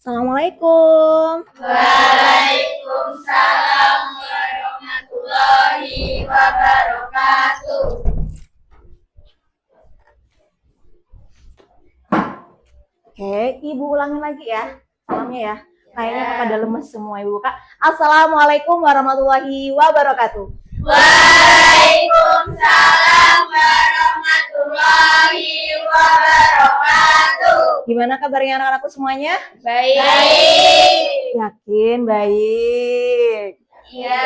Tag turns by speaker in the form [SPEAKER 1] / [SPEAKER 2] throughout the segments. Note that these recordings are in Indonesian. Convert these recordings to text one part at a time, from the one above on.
[SPEAKER 1] Assalamualaikum.
[SPEAKER 2] Waalaikumsalam warahmatullahi wabarakatuh.
[SPEAKER 1] Oke, Ibu ulangin lagi ya salamnya ya. Kayaknya pada lemes semua Ibu Kak. Assalamualaikum warahmatullahi wabarakatuh.
[SPEAKER 2] Waalaikumsalam warahmatullahi wabarakatuh.
[SPEAKER 1] Gimana kabarnya anak-anakku semuanya?
[SPEAKER 2] Baik.
[SPEAKER 1] Yakin baik.
[SPEAKER 2] Iya.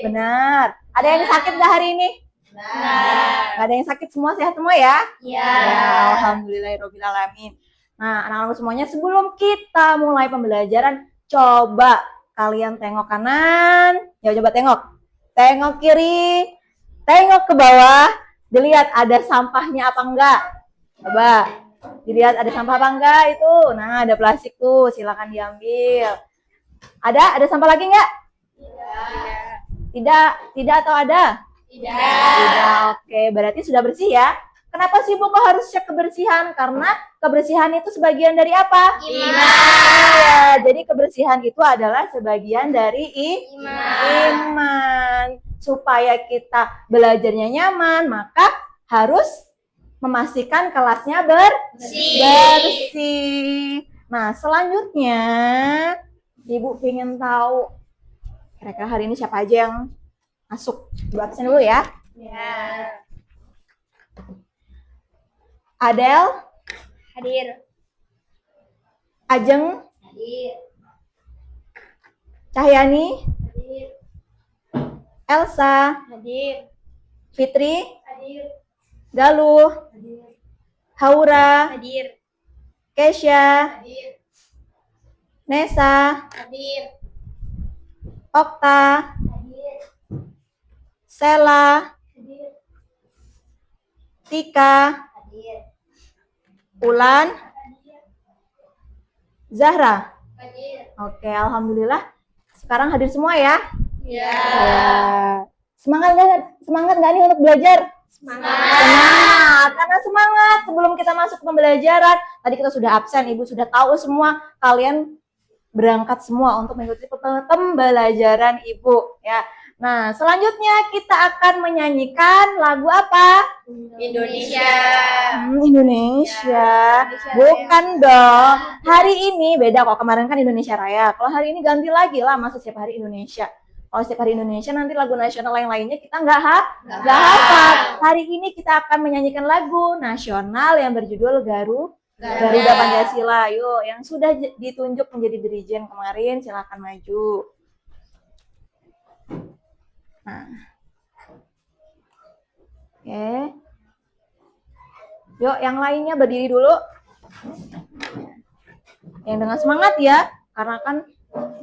[SPEAKER 1] Benar. Ada yang sakit nggak hari ini?
[SPEAKER 2] Benar.
[SPEAKER 1] Nggak ada yang sakit, semua sehat semua ya?
[SPEAKER 2] Iya.
[SPEAKER 1] Ya, alhamdulillahirobbilalamin. Nah, anak-anak semuanya, sebelum kita mulai pembelajaran, coba kalian tengok kanan, ya coba tengok, tengok kiri, tengok ke bawah, dilihat ada sampahnya apa enggak. Coba dilihat ada sampah apa enggak itu. Nah, ada plastik tuh, silakan diambil. Ada sampah lagi enggak? Tidak atau ada? Tidak. Oke, berarti sudah bersih ya. Kenapa sih Bu kok harus cek kebersihan? Karena kebersihan itu sebagian dari apa?
[SPEAKER 2] Iman.
[SPEAKER 1] Jadi kebersihan itu adalah sebagian dari iman. Supaya kita belajarnya nyaman, maka harus memastikan kelasnya bersih. Nah, selanjutnya Ibu ingin tahu kira-kira hari ini siapa aja yang masuk. Ibu absen dulu ya.
[SPEAKER 2] Ya.
[SPEAKER 1] Adel,
[SPEAKER 2] Hadir.
[SPEAKER 1] Ajeng,
[SPEAKER 2] Hadir.
[SPEAKER 1] Cahyani,
[SPEAKER 2] Hadir.
[SPEAKER 1] Elsa,
[SPEAKER 2] Hadir.
[SPEAKER 1] Fitri,
[SPEAKER 2] Hadir.
[SPEAKER 1] Galuh,
[SPEAKER 2] Hadir.
[SPEAKER 1] Haura,
[SPEAKER 2] Hadir.
[SPEAKER 1] Kesya,
[SPEAKER 2] Hadir.
[SPEAKER 1] Nesa,
[SPEAKER 2] Hadir.
[SPEAKER 1] Okta,
[SPEAKER 2] Hadir.
[SPEAKER 1] Sela,
[SPEAKER 2] Hadir.
[SPEAKER 1] Tika,
[SPEAKER 2] Hadir.
[SPEAKER 1] Ulan,
[SPEAKER 2] Hadir.
[SPEAKER 1] Zahra.
[SPEAKER 2] Hadir.
[SPEAKER 1] Oke, alhamdulillah. Sekarang hadir semua ya.
[SPEAKER 2] Ya.
[SPEAKER 1] Ya. Semangat nggak nih untuk belajar?
[SPEAKER 2] Semangat.
[SPEAKER 1] Karena semangat sebelum kita masuk ke pembelajaran. Tadi kita sudah absen, Ibu sudah tahu semua. Kalian berangkat semua untuk mengikuti pembelajaran Ibu ya. Nah, selanjutnya kita akan menyanyikan lagu apa?
[SPEAKER 2] Indonesia.
[SPEAKER 1] Indonesia. Bukan dong. Hari ini beda kok. Kemarin kan Indonesia Raya. Kalau hari ini ganti lagi lah, masa setiap hari Indonesia. Kalau setiap hari Indonesia, nanti lagu nasional yang lainnya kita nggak hafal. Hari ini kita akan menyanyikan lagu nasional yang berjudul Garuda Pancasila. Yuk, yang sudah ditunjuk menjadi dirijen kemarin, silakan maju. Nah. Oke. Yuk, yang lainnya berdiri dulu. Yang dengan semangat ya, karena kan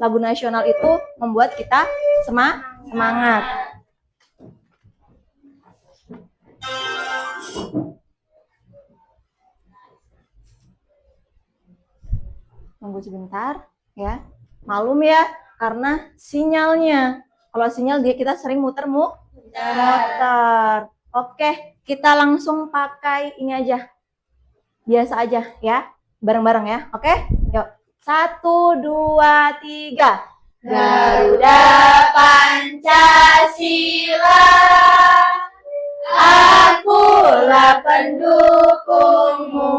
[SPEAKER 1] lagu nasional itu membuat kita semangat. Tunggu sebentar ya. Malum ya, karena sinyalnya. Kalau sinyal kita sering muter. Oke, kita langsung pakai ini aja. Biasa aja ya. Bareng-bareng ya. Oke? Yuk. 1, 2, 3.
[SPEAKER 2] Garuda Pancasila, akulah pendukungmu,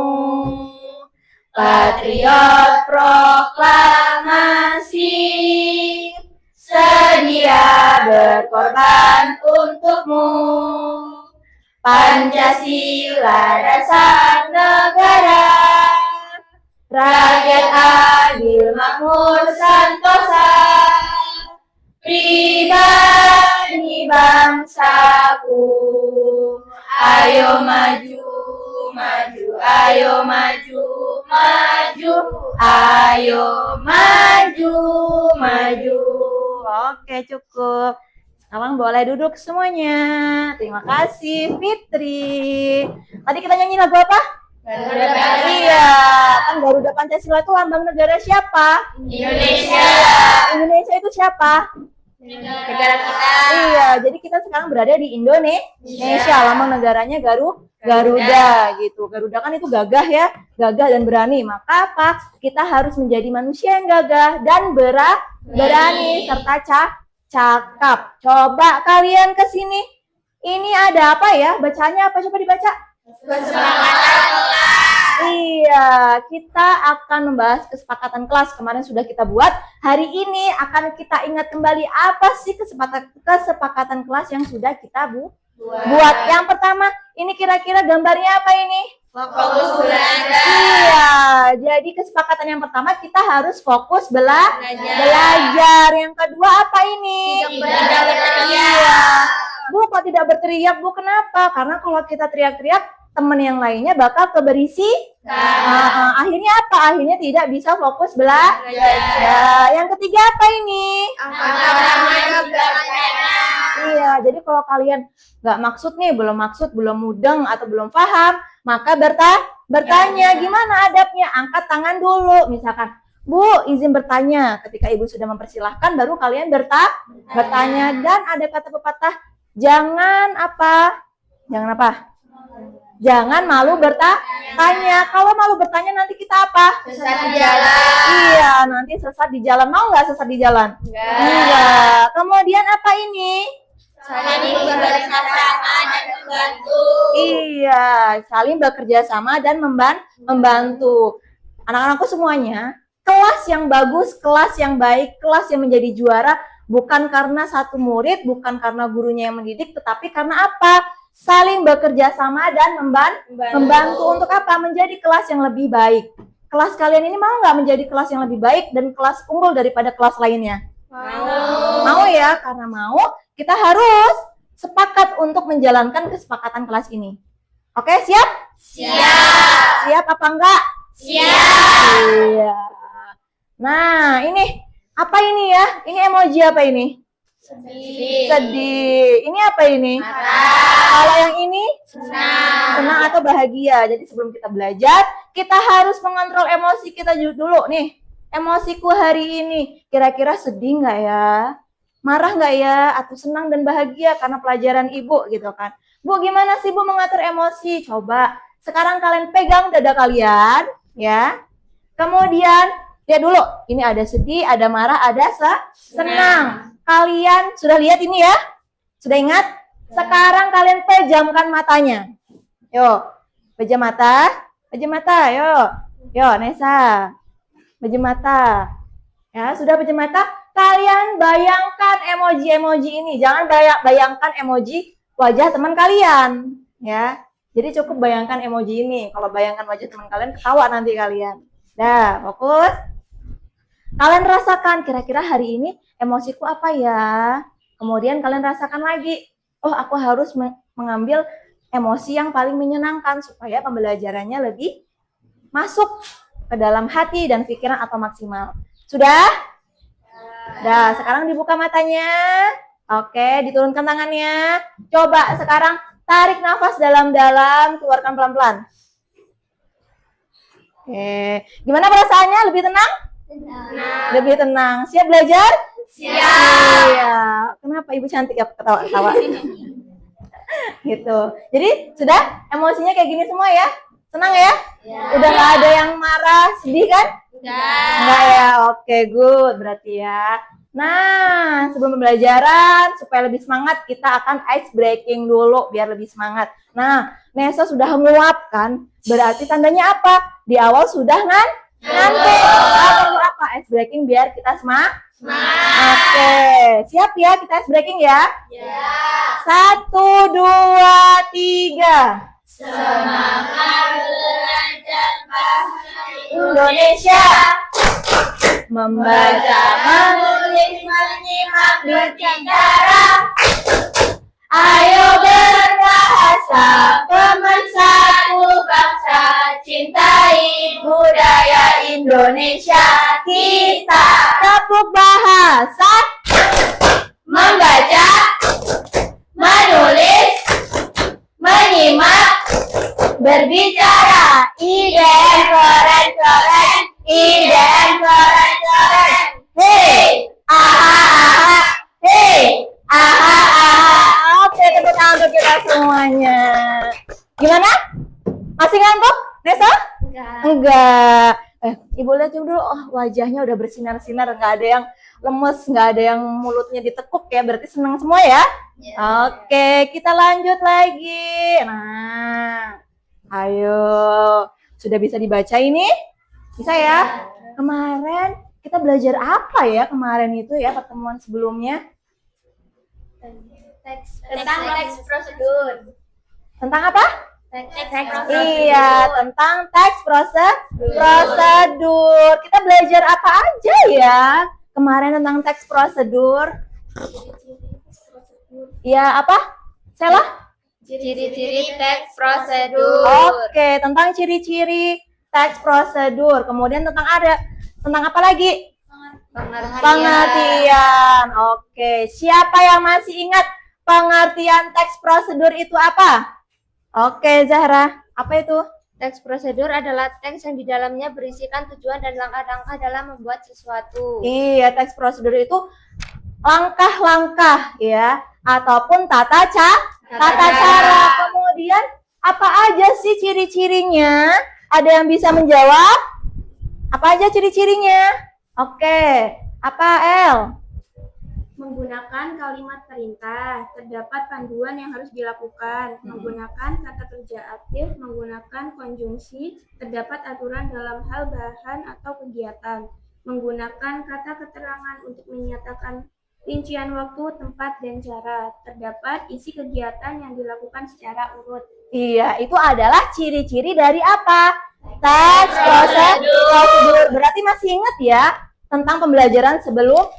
[SPEAKER 2] patriot proklamasi, sedia berkorban untukmu. Pancasila dasar negara, rakyat adil makmur santosa, pribadi bangsaku. Ayo maju, maju, ayo maju, maju, ayo maju, maju.
[SPEAKER 1] Oke, cukup. Sekarang boleh duduk semuanya. Terima kasih, Fitri. Tadi kita nyanyi lagu apa?
[SPEAKER 2] Garuda Pancasila.
[SPEAKER 1] Iya, kan Garuda Pancasila itu lambang negara siapa?
[SPEAKER 2] Indonesia.
[SPEAKER 1] Indonesia itu siapa?
[SPEAKER 2] Negara kita.
[SPEAKER 1] Iya, jadi kita sekarang berada di Indonesia. Lambang negaranya Garuda gitu. Garuda kan itu gagah ya, gagah dan berani. Maka apa? Kita harus menjadi manusia yang gagah dan berani serta cakap. Coba kalian ke sini. Ini ada apa ya? Bacanya apa? Coba dibaca.
[SPEAKER 2] Kesepakatan kelas.
[SPEAKER 1] Iya, kita akan membahas kesepakatan kelas. Kemarin sudah kita buat. Hari ini akan kita ingat kembali apa sih kesepakatan kelas yang sudah kita buat. Yang pertama, ini kira-kira gambarnya apa ini?
[SPEAKER 2] Fokus belajar.
[SPEAKER 1] Iya, jadi kesepakatan yang pertama kita harus fokus belajar. Yang kedua apa ini?
[SPEAKER 2] Tidak berteriak.
[SPEAKER 1] Iya. Bu, kok tidak berteriak, Bu? Kenapa? Karena kalau kita teriak-teriak, teman yang lainnya bakal keberisi. Akhirnya apa? Akhirnya tidak bisa fokus belajar. Yang ketiga apa ini? Iya, jadi kalau kalian nggak maksud nih, belum mudeng atau belum paham, maka bertanya. Gimana adabnya? Angkat tangan dulu. Misalkan, Bu, izin bertanya. Ketika Ibu sudah mempersilahkan, baru kalian bertanya. Dan ada kata pepatah, jangan apa? Jangan malu bertanya. Kalau malu bertanya nanti kita apa?
[SPEAKER 2] Sesat di jalan.
[SPEAKER 1] Iya, nanti sesat di jalan. Mau nggak sesat di jalan?
[SPEAKER 2] Enggak.
[SPEAKER 1] Kemudian apa ini?
[SPEAKER 2] Saling bekerjasama dan membantu.
[SPEAKER 1] Iya, saling bekerja sama dan membantu. Anak-anakku semuanya, kelas yang bagus, kelas yang baik, kelas yang menjadi juara bukan karena satu murid, bukan karena gurunya yang mendidik, tetapi karena apa? Saling bekerja sama dan membantu. Untuk apa? Menjadi kelas yang lebih baik. Kelas kalian ini mau nggak menjadi kelas yang lebih baik dan kelas unggul daripada kelas lainnya? Mau ya, karena mau, kita harus sepakat untuk menjalankan kesepakatan kelas ini. Oke, siap?
[SPEAKER 2] Siap.
[SPEAKER 1] Siap apa enggak?
[SPEAKER 2] Siap.
[SPEAKER 1] Iya. Nah, ini apa ini ya? Ini emoji apa ini? Sedih. Ini apa ini? Kalau yang ini? Senang atau bahagia. Jadi sebelum kita belajar, kita harus mengontrol emosi kita dulu nih. Emosiku hari ini, kira-kira sedih nggak ya? Marah nggak ya? Atau senang dan bahagia karena pelajaran Ibu gitu kan? Bu, gimana sih Bu mengatur emosi? Coba sekarang kalian pegang dada kalian, ya. Kemudian lihat dulu, ini ada sedih, ada marah, ada senang. Kalian sudah lihat ini ya? Sudah ingat? Sekarang kalian pejamkan matanya. Yuk, pejam mata, yuk. Yuk, Nesa. Pejam mata. Ya, sudah pejam mata? Kalian bayangkan emoji-emoji ini. Jangan bayangkan emoji wajah teman kalian, ya. Jadi cukup bayangkan emoji ini. Kalau bayangkan wajah teman kalian, ketawa nanti kalian. Dah, fokus. Kalian rasakan kira-kira hari ini emosiku apa ya? Kemudian kalian rasakan lagi. Oh, aku harus mengambil emosi yang paling menyenangkan supaya pembelajarannya lebih masuk ke dalam hati dan pikiran atau maksimal. Sudah? Dah, sekarang dibuka matanya. Oke, diturunkan tangannya. Coba sekarang tarik nafas dalam-dalam, keluarkan pelan-pelan. Oke, gimana perasaannya? Lebih tenang? Lebih tenang. Siap belajar?
[SPEAKER 2] Siap.
[SPEAKER 1] Iya. Kenapa Ibu cantik ya ketawa-ketawa? Gitu. Jadi sudah emosinya kayak gini semua ya? Senang ya? Udah nggak ada yang marah, sedih kan? Enggak ya? Oke, good. Berarti ya. Nah, sebelum pembelajaran, supaya lebih semangat, kita akan ice breaking dulu biar lebih semangat. Nah, Nesa sudah menguap kan? Berarti tandanya apa? Di awal sudah ngantuk. Perlu apa? Ice breaking biar kita semangat. Oke, siap ya kita ice breaking ya? 1, 2, 3.
[SPEAKER 2] Semangat belajar bahasa
[SPEAKER 1] Indonesia. Membaca,
[SPEAKER 2] menulis, menyimak, berbicara.
[SPEAKER 1] ayo berbahasa,
[SPEAKER 2] Teman satu bangsa, cintai budaya Indonesia kita.
[SPEAKER 1] tepuk bahasa.
[SPEAKER 2] Membaca, menulis, menyimak,
[SPEAKER 1] Berbicara,
[SPEAKER 2] IDM keren-keren, IDM keren-keren. Hei, aha, aha, hei.
[SPEAKER 1] Gimana? Masih ngantuk, Nesa? Enggak. Ibu lihat dulu, wajahnya udah bersinar-sinar, nggak ada yang lemes, nggak ada yang mulutnya ditekuk ya, berarti senang semua ya? Oke, kita lanjut lagi. Nah, ayo. Sudah bisa dibaca ini? Bisa ya? Kemarin kita belajar apa ya kemarin itu ya, pertemuan sebelumnya?
[SPEAKER 2] Tentang teks prosedur.
[SPEAKER 1] Tentang apa?
[SPEAKER 2] Teks
[SPEAKER 1] Iya, tentang teks prosedur. Kita belajar apa aja ya kemarin tentang teks prosedur? Ya, apa? Sela?
[SPEAKER 2] Ciri-ciri teks prosedur.
[SPEAKER 1] Oke, tentang ciri-ciri teks prosedur. Kemudian tentang apa lagi? Pengertian. Oke, siapa yang masih ingat pengertian teks prosedur itu apa? Oke, Zahra, apa itu?
[SPEAKER 2] Teks prosedur adalah teks yang di dalamnya berisikan tujuan dan langkah-langkah dalam membuat sesuatu.
[SPEAKER 1] Iya, teks prosedur itu langkah-langkah ya, ataupun tata cara. Kemudian apa aja sih ciri-cirinya? Ada yang bisa menjawab? Apa aja ciri-cirinya? Oke, apa El?
[SPEAKER 3] Menggunakan kalimat perintah, terdapat panduan yang harus dilakukan. Menggunakan kata kerja aktif, menggunakan konjungsi, terdapat aturan dalam hal bahan atau kegiatan. Menggunakan kata keterangan untuk menyatakan rincian waktu, tempat, dan cara. Terdapat isi kegiatan yang dilakukan secara urut.
[SPEAKER 1] Iya, itu adalah ciri-ciri dari apa? Teks prosedur. Berarti masih ingat ya tentang pembelajaran sebelumnya.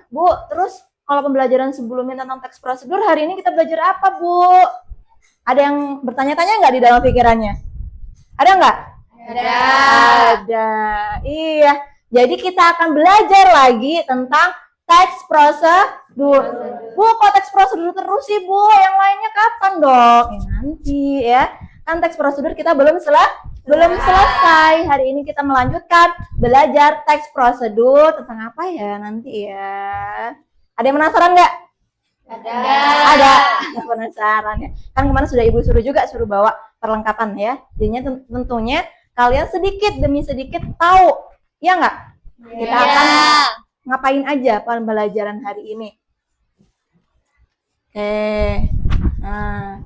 [SPEAKER 1] Bu, terus kalau pembelajaran sebelumnya tentang teks prosedur, hari ini kita belajar apa, Bu? Ada yang bertanya-tanya nggak di dalam pikirannya? Ada nggak? Ada. Iya. Jadi kita akan belajar lagi tentang teks prosedur. Bu, kok teks prosedur terus sih, Bu? Yang lainnya kapan dong? Ya, nanti ya. Kan teks prosedur kita belum selesai. Hari ini kita melanjutkan belajar teks prosedur tentang apa ya nanti ya. Ada yang penasaran nggak? Ada. Penasaran ya. Kan kemarin sudah Ibu suruh bawa perlengkapan ya. Jadinya tentunya kalian sedikit demi sedikit tahu. Ya nggak? Kita akan ngapain aja pembelajaran hari ini. Nah,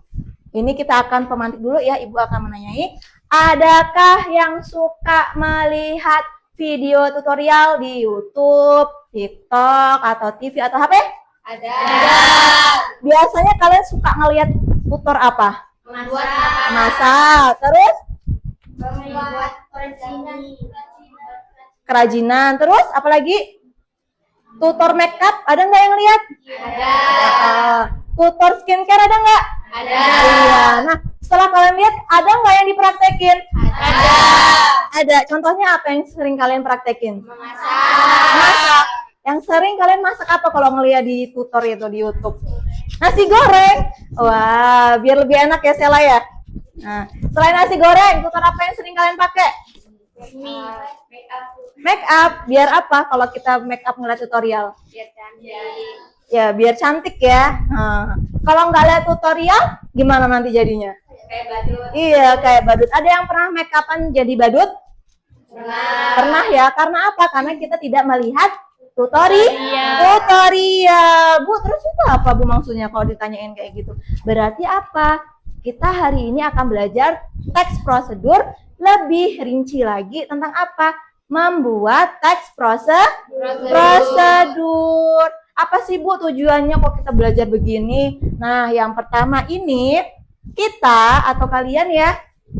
[SPEAKER 1] ini kita akan pemantik dulu ya. Ibu akan menanyai, adakah yang suka melihat video tutorial di YouTube, TikTok, atau TV atau HP?
[SPEAKER 2] Ada.
[SPEAKER 1] Biasanya kalian suka ngelihat tutor apa? Masak. Terus?
[SPEAKER 2] Membuat
[SPEAKER 1] Kerajinan. Terus apa lagi? Tutor makeup ada nggak yang lihat?
[SPEAKER 2] Ada.
[SPEAKER 1] Tutor skincare ada nggak?
[SPEAKER 2] Ada.
[SPEAKER 1] Iya. Nah, setelah kalian lihat, ada nggak yang dipraktekin? Ada. Contohnya apa yang sering kalian praktekin? Masak. Yang sering kalian masak apa kalau ngeliat di tutor itu di YouTube? Nasi goreng. Wah, biar lebih enak ya Sela ya. Nah, selain nasi goreng, tutor apa yang sering kalian pakai? Make up. Biar apa kalau kita make up ngeliat tutorial?
[SPEAKER 2] Biar cantik.
[SPEAKER 1] Ya, biar cantik ya. Kalau nggak lihat tutorial, gimana nanti jadinya?
[SPEAKER 2] Kayak badut.
[SPEAKER 1] Iya, kayak badut. Ada yang pernah make upan jadi badut? Pernah ya. Karena apa? Karena kita tidak melihat tutorial. Bu, terus itu apa Bu maksudnya kalau ditanyain kayak gitu? Berarti apa? Kita hari ini akan belajar teks prosedur lebih rinci lagi tentang apa? Membuat teks prosedur. Apa sih Bu tujuannya kok kita belajar begini? Nah, yang pertama ini kita atau kalian ya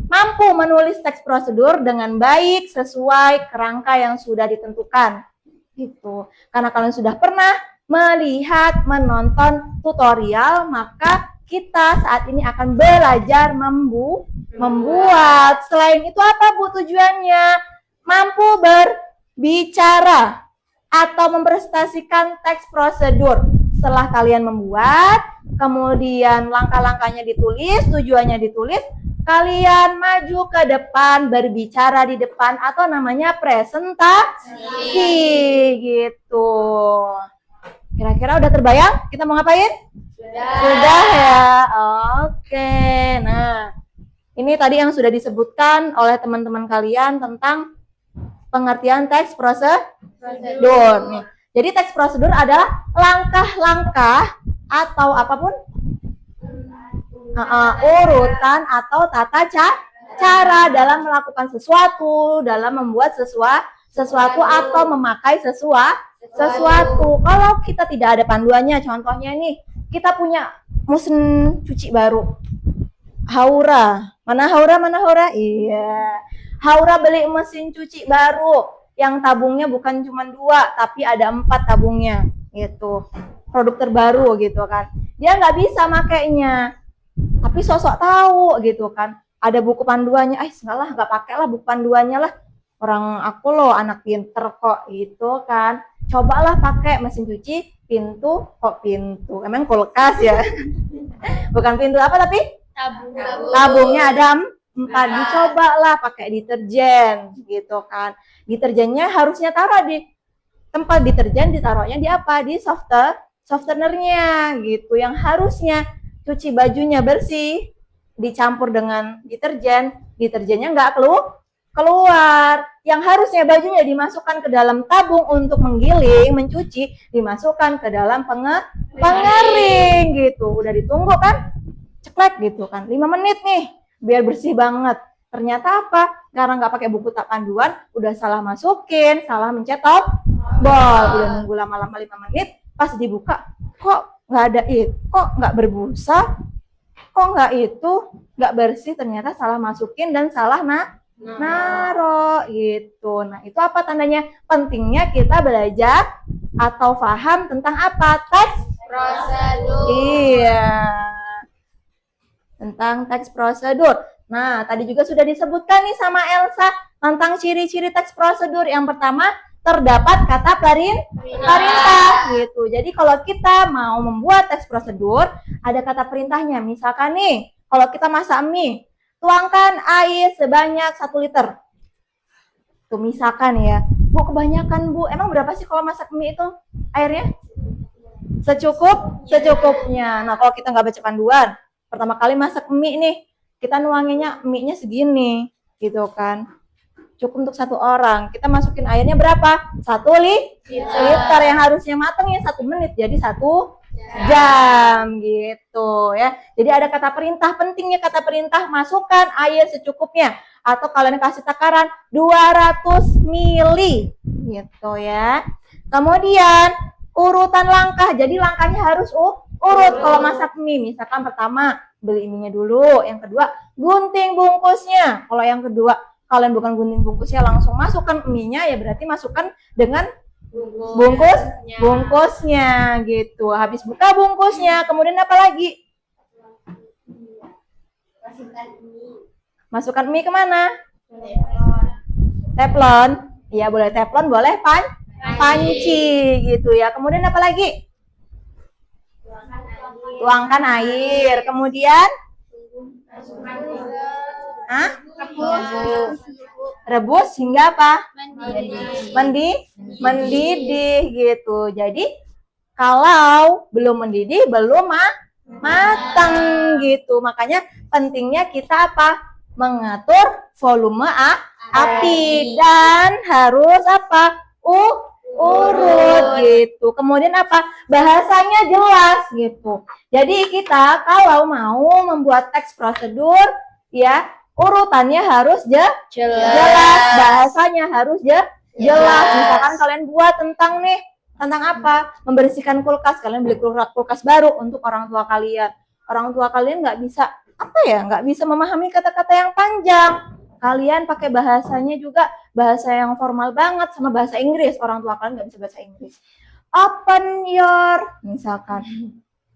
[SPEAKER 1] mampu menulis teks prosedur dengan baik sesuai kerangka yang sudah ditentukan. Gitu. Karena kalian sudah pernah melihat, menonton tutorial, maka kita saat ini akan belajar membuat. Selain itu apa Bu tujuannya? Mampu berbicara atau mempresentasikan teks prosedur. Setelah kalian membuat, kemudian langkah-langkahnya ditulis, tujuannya ditulis, kalian maju ke depan, berbicara di depan atau namanya presentasi gitu. Kira-kira udah terbayang kita mau ngapain? Sudah ya. Oke. Nah, ini tadi yang sudah disebutkan oleh teman-teman kalian tentang pengertian teks prosedur. Nih. Jadi teks prosedur adalah langkah-langkah atau apapun urutan atau tata cara dalam melakukan sesuatu, dalam membuat sesuatu atau memakai sesuatu. Kalau kita tidak ada panduannya, contohnya nih, kita punya mesin cuci baru. Haura. Mana Haura? Iya. Haura beli mesin cuci baru yang tabungnya bukan cuma 2, tapi ada 4 tabungnya gitu. Produk terbaru gitu kan. Dia nggak bisa makainya, tapi sosok tahu gitu kan. Ada buku panduannya, enggak lah, nggak pakai lah buku panduannya lah. Orang aku loh anak pinter kok gitu kan. Cobalah pakai mesin cuci pintu. Emang kulkas ya? Bukan pintu apa tapi tabungnya ada 4. Dicobalah pakai deterjen gitu kan. Deterjennya harusnya taruh di tempat deterjen, ditaruhnya di apa? Di softenernya gitu. Yang harusnya cuci bajunya bersih, dicampur dengan deterjennya nggak keluar. Yang harusnya bajunya dimasukkan ke dalam tabung untuk menggiling, mencuci, dimasukkan ke dalam pengering gitu. Udah ditunggu kan? Ceklek gitu kan. 5 menit nih, biar bersih banget. Ternyata apa? Karena nggak pakai buku tak panduan, udah salah masukin, salah mencet tombol. Udah nunggu lama-lama 5 menit, pas dibuka, kok nggak ada itu, kok nggak berbusa, kok nggak bersih, ternyata salah masukin dan salah naro gitu. Nah, itu apa tandanya? Pentingnya kita belajar atau paham tentang apa? Teks
[SPEAKER 2] Prosedur.
[SPEAKER 1] Iya. Tentang teks prosedur. Nah, tadi juga sudah disebutkan nih sama Elsa tentang ciri-ciri teks prosedur. Yang pertama, terdapat kata perintah gitu. Jadi kalau kita mau membuat teks prosedur, ada kata perintahnya. Misalkan nih, kalau kita masak mie, tuangkan air sebanyak 1 liter. Tuh misalkan ya. Bu, kebanyakan Bu. Emang berapa sih kalau masak mie itu airnya? Secukupnya. Nah, kalau kita nggak baca panduan, pertama kali masak mie nih, kita nuanginnya mie-nya segini, gitu kan. Cukup untuk 1 orang. Kita masukin airnya berapa? 1 liter yang harusnya matangnya 1 menit, jadi 1 jam gitu ya. Jadi ada kata perintah, pentingnya kata perintah, masukkan air secukupnya. Atau kalian kasih takaran 200 mili gitu ya. Kemudian urutan langkah, jadi langkahnya harus urut. Kalau masak mie, misalkan pertama beli mie-nya dulu, yang kedua gunting bungkusnya. Kalau yang kedua kalian bukan gunting bungkusnya, langsung masukkan mie-nya, ya berarti masukkan dengan bungkusnya gitu. Habis buka bungkusnya, kemudian apa lagi? Masukkan mie kemana? Teflon. Iya, boleh teflon, boleh panci gitu ya. Kemudian apa lagi? Tuangkan air. Kemudian rebus hingga apa? Mendidih gitu. Jadi kalau belum mendidih, belum matang gitu. Makanya pentingnya kita apa? Mengatur volume api dan harus apa? Urut gitu. Kemudian apa? Bahasanya jelas gitu. Jadi kita kalau mau membuat teks prosedur ya, urutannya harus jelas, bahasanya harus jelas. Misalkan kalian buat tentang apa? Membersihkan kulkas, kalian beli kulkas baru untuk orang tua kalian. Orang tua kalian nggak bisa memahami kata-kata yang panjang. Kalian pakai bahasanya juga bahasa yang formal banget sama bahasa Inggris. Orang tua kalian nggak bisa bahasa Inggris. Open your, misalkan.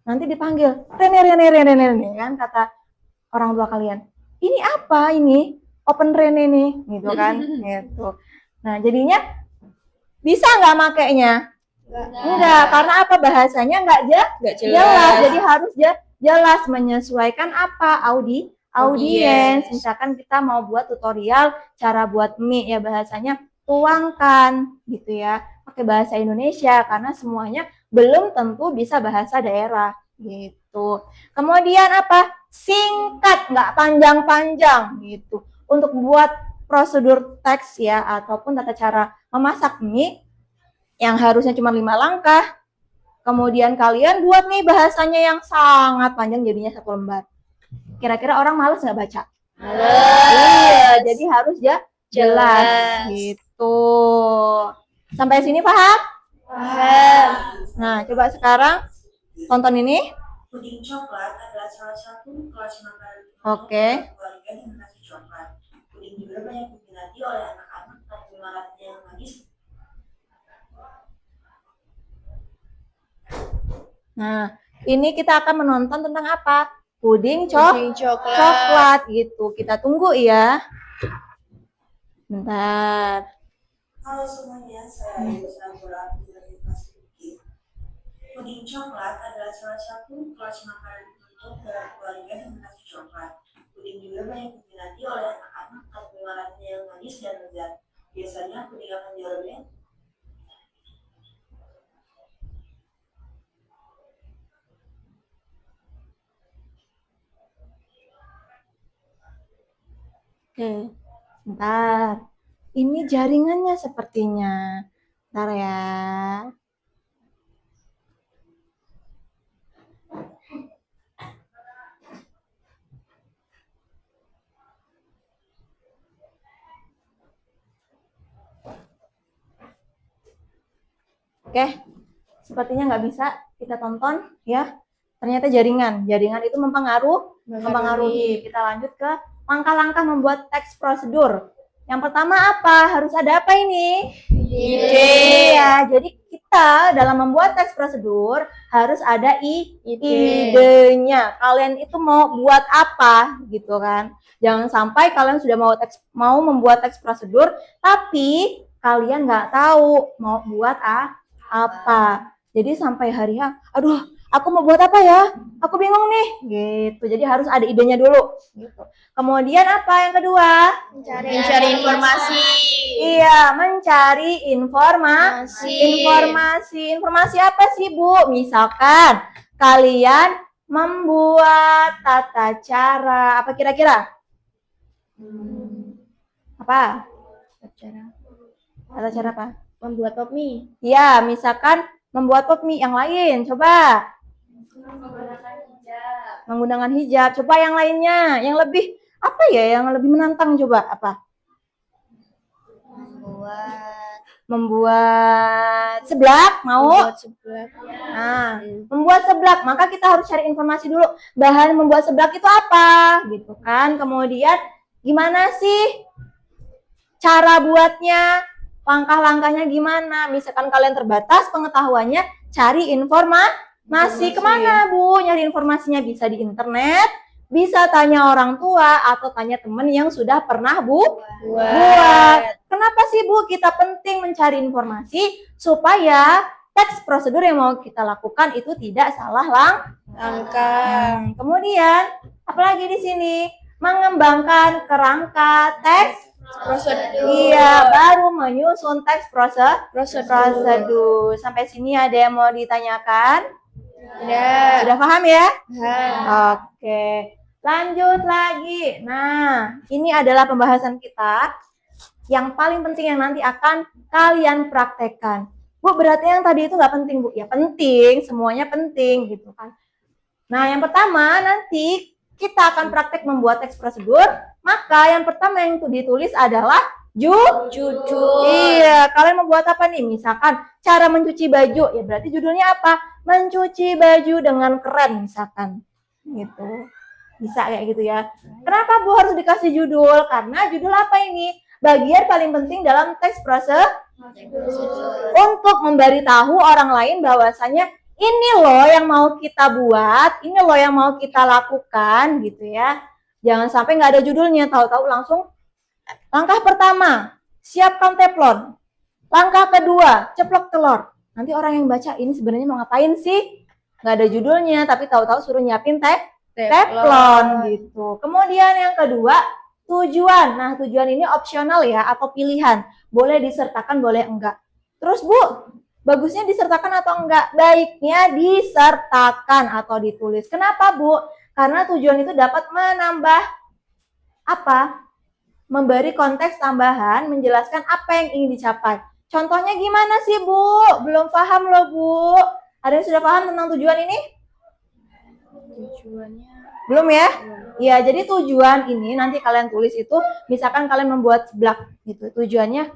[SPEAKER 1] Nanti dipanggil, Rene kan kata orang tua kalian. Ini apa ini? Open Rene nih, gitu kan? Gitu. Nah, jadinya bisa nggak makainya? Enggak, karena apa? Bahasanya nggak jelas. Jadi harus jelas, menyesuaikan apa? Audiens. Misalkan kita mau buat tutorial cara buat mie, ya bahasanya tuangkan gitu ya, pakai bahasa Indonesia karena semuanya belum tentu bisa bahasa daerah gitu. gitu. Kemudian apa? Singkat, nggak panjang-panjang gitu. Untuk buat prosedur teks ya ataupun tata cara memasak mie yang harusnya cuma 5 langkah. Kemudian kalian buat nih bahasanya yang sangat panjang jadinya 1 lembar. Kira-kira orang males nggak baca? Iya, jadi harus jelas gitu. Sampai sini paham?
[SPEAKER 2] Paham.
[SPEAKER 1] Nah, coba sekarang tonton ini.
[SPEAKER 4] Puding coklat adalah salah satu kelas makanan
[SPEAKER 1] Oke.
[SPEAKER 4] keluarga dengan nasi coklat. Puding juga banyak diminati oleh anak-anak karena imaratnya yang manis.
[SPEAKER 1] Nah, ini kita akan menonton tentang apa? Puding coklat gitu. Kita tunggu ya. Bentar.
[SPEAKER 4] Halo semuanya, saya Ayu Sabura dari kelas Fikih. Puding coklat adalah salah satu kelas makanan untuk keluarga dengan nasi coklat. Puding juga banyak diminati oleh anak-anak karena imaratnya yang manis dan lezat. Biasanya puding akan diorang
[SPEAKER 1] Oke, bentar. Ini jaringannya sepertinya. Bentar ya. Oke, sepertinya nggak bisa kita tonton ya. Ternyata jaringan itu mempengaruhi. Kita lanjut ke langkah-langkah membuat teks prosedur. Yang pertama apa? Harus ada apa ini? Ide. Ya, jadi kita dalam membuat teks prosedur harus ada idenya. Kalian itu mau buat apa gitu kan? Jangan sampai kalian sudah mau membuat teks prosedur, tapi kalian nggak tahu mau buat apa. Jadi sampai hari aduh, aku mau buat apa ya? Aku bingung nih, gitu. Jadi harus ada idenya dulu, gitu. Kemudian apa yang kedua?
[SPEAKER 2] Mencari informasi.
[SPEAKER 1] Iya, mencari informasi. Informasi apa sih, Bu? Misalkan kalian membuat tata cara, apa kira-kira? Apa? Tata cara apa?
[SPEAKER 2] Membuat pop mie.
[SPEAKER 1] Ya, misalkan membuat pop mie yang lain. Coba. Menggunakan hijab. Coba yang lainnya, yang lebih apa ya? Yang lebih menantang coba apa? Membuat seblak, mau? Nah, membuat seblak, maka kita harus cari informasi dulu. Bahan membuat seblak itu apa? Gitu kan. Kemudian gimana sih cara buatnya? Langkah-langkahnya gimana? Misalkan kalian terbatas pengetahuannya, cari informasi. Kemana, Bu? Nyari informasinya bisa di internet, bisa tanya orang tua, atau tanya teman yang sudah pernah buat. Kenapa sih, Bu, kita penting mencari informasi supaya teks prosedur yang mau kita lakukan itu tidak salah langkah. Kemudian, apalagi di sini? Mengembangkan kerangka teks prosedur. Iya, baru menyusun teks prosedur. Sampai sini ada yang mau ditanyakan?
[SPEAKER 2] Ya.
[SPEAKER 1] Sudah paham ya?
[SPEAKER 2] Paham.
[SPEAKER 1] Oke, lanjut lagi. Nah, ini adalah pembahasan kita yang paling penting yang nanti akan kalian praktekkan. Bu, berarti yang tadi itu nggak penting, Bu? Ya penting, semuanya penting gitu kan. Nah, yang pertama nanti kita akan praktek membuat teks prosedur, maka yang pertama yang ditulis adalah judul. Iya, kalian mau buat apa nih? Misalkan cara mencuci baju, ya berarti judulnya apa? Mencuci baju dengan keren misalkan. Gitu. Bisa kayak gitu ya. Kenapa, Bu, harus dikasih judul? Karena judul apa ini? Bagian paling penting dalam teks prosedur untuk memberitahu orang lain bahwasanya ini loh yang mau kita buat, ini loh yang mau kita lakukan gitu ya. Jangan sampai nggak ada judulnya, tahu-tahu langsung. Langkah pertama, siapkan teflon. Langkah kedua, ceplok telur. Nanti orang yang baca ini sebenarnya mau ngapain sih? Nggak ada judulnya, tapi tahu-tahu suruh nyiapin teflon gitu. Kemudian yang kedua, tujuan. Nah, tujuan ini opsional ya atau pilihan. Boleh disertakan, boleh enggak. Terus, Bu, Bagusnya disertakan atau enggak? Baiknya disertakan atau ditulis. Kenapa, Bu? Karena tujuan itu dapat menambah apa? Memberi konteks tambahan, menjelaskan apa yang ingin dicapai. Contohnya gimana sih, Bu? Belum paham loh, Bu. Ada yang sudah paham tentang tujuan ini?
[SPEAKER 3] Tujuannya
[SPEAKER 1] Belum ya? Iya, jadi tujuan ini nanti kalian tulis itu, misalkan kalian membuat seblak gitu. Tujuannya,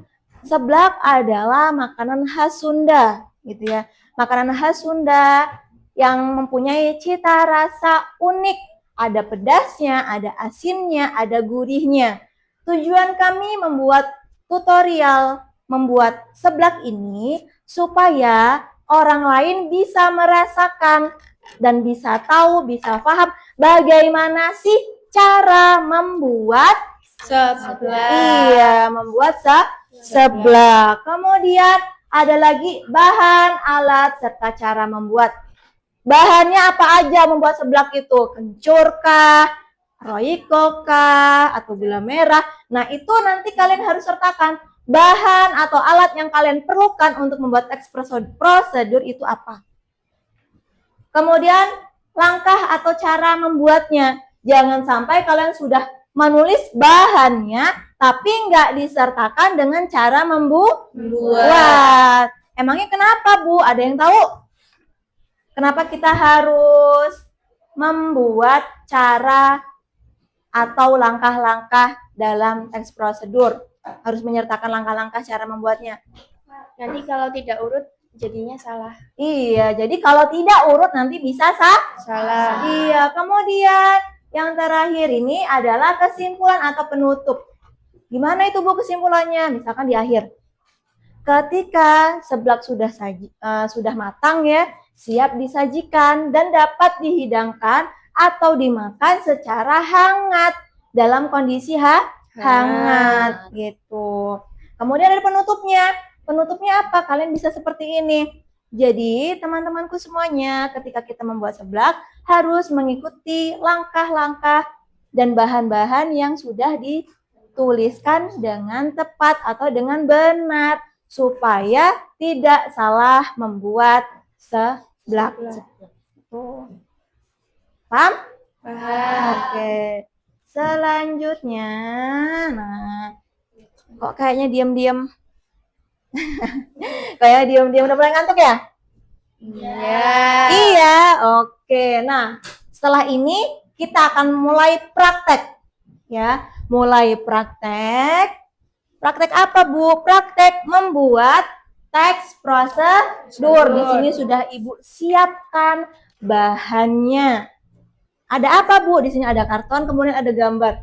[SPEAKER 1] seblak adalah makanan khas Sunda, gitu ya. Makanan khas Sunda yang mempunyai cita rasa unik. Ada pedasnya, ada asinnya, ada gurihnya. Tujuan kami membuat tutorial membuat seblak ini supaya orang lain bisa merasakan dan bisa tahu, bisa paham bagaimana sih cara membuat
[SPEAKER 3] seblak.
[SPEAKER 1] Iya, membuat seblak. Kemudian ada lagi bahan, alat, serta cara membuat. Bahannya apa aja membuat seblak itu? Kencur kah? Royco kah? Atau gula merah? Nah, itu nanti kalian harus sertakan. Bahan atau alat yang kalian perlukan untuk membuat prosedur itu apa? Kemudian langkah atau cara membuatnya. Jangan sampai kalian sudah menulis bahannya, tapi nggak disertakan dengan cara membuat. Emangnya kenapa, Bu? Ada yang tahu? Kenapa kita harus membuat cara atau langkah-langkah dalam teks prosedur? Harus menyertakan langkah-langkah cara membuatnya.
[SPEAKER 3] Nanti kalau tidak urut jadinya salah.
[SPEAKER 1] Iya, jadi kalau tidak urut nanti bisa
[SPEAKER 3] Salah.
[SPEAKER 1] Iya, kemudian yang terakhir ini adalah kesimpulan atau penutup. Gimana itu, Bu, kesimpulannya? Misalkan di akhir. Ketika seblak sudah matang ya, siap disajikan dan dapat dihidangkan atau dimakan secara hangat dalam kondisi hangat gitu. Kemudian ada penutupnya. Penutupnya apa? Kalian bisa seperti ini. Jadi, teman-temanku semuanya, ketika kita membuat seblak harus mengikuti langkah-langkah dan bahan-bahan yang sudah dituliskan dengan tepat atau dengan benar supaya tidak salah membuat seblak. Paham?
[SPEAKER 3] Paham.
[SPEAKER 1] Oke. Selanjutnya, nah, kok kayaknya diam-diam? Kayak diam-diam udah mulai ngantuk ya?
[SPEAKER 3] Iya.
[SPEAKER 1] Iya, oke. Nah, setelah ini kita akan mulai praktek. Ya, mulai praktek. Praktek apa, Bu? Praktek membuat teks prosedur. Di sini sudah Ibu siapkan bahannya. Ada apa, Bu? Di sini ada karton, kemudian ada gambar.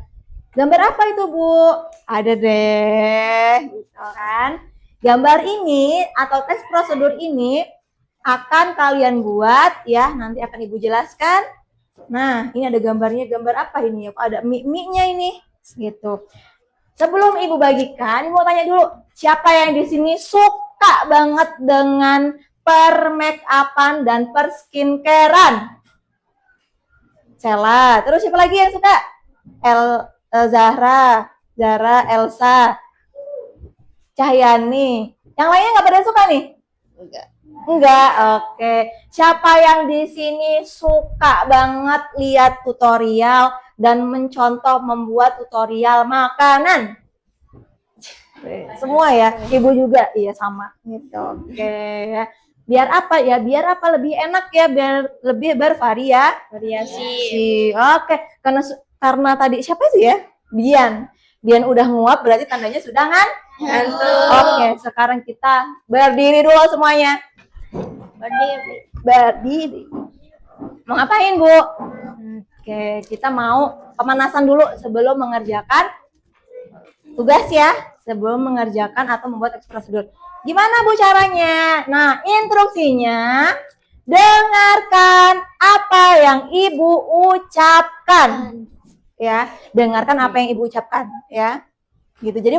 [SPEAKER 1] Gambar apa itu, Bu? Ada deh, gitu kan. Gambar ini atau teks prosedur ini akan kalian buat ya, nanti akan Ibu jelaskan. Nah, ini ada gambarnya. Gambar apa ini? Ada mie-nya ini, gitu. Sebelum Ibu bagikan, Ibu mau tanya dulu, siapa yang di sini suka banget dengan per make upan dan per skincarean? Cella. Terus siapa lagi yang suka? Zahra, Elsa, Cahyani. Yang lainnya nggak pada suka nih? Enggak, oke. Siapa yang di sini suka banget lihat tutorial dan mencontoh membuat tutorial makanan? Semua ya, Ibu juga, iya sama. Gitu, oke. Biar apa ya? Biar apa lebih enak ya? Biar lebih
[SPEAKER 3] Variasi.
[SPEAKER 1] Oke, karena tadi siapa sih ya? Bian udah nguap, berarti tandanya sudah
[SPEAKER 3] Ngantuk.
[SPEAKER 1] Oke, sekarang kita berdiri dulu semuanya. Berdiri. Mau ngapain, Bu? Oke, kita mau pemanasan dulu sebelum mengerjakan tugas ya. Sebelum mengerjakan atau membuat teks prosedur. Gimana, Bu, caranya? Nah, instruksinya, dengarkan apa yang Ibu ucapkan. Ya, dengarkan apa yang Ibu ucapkan ya. Gitu. Jadi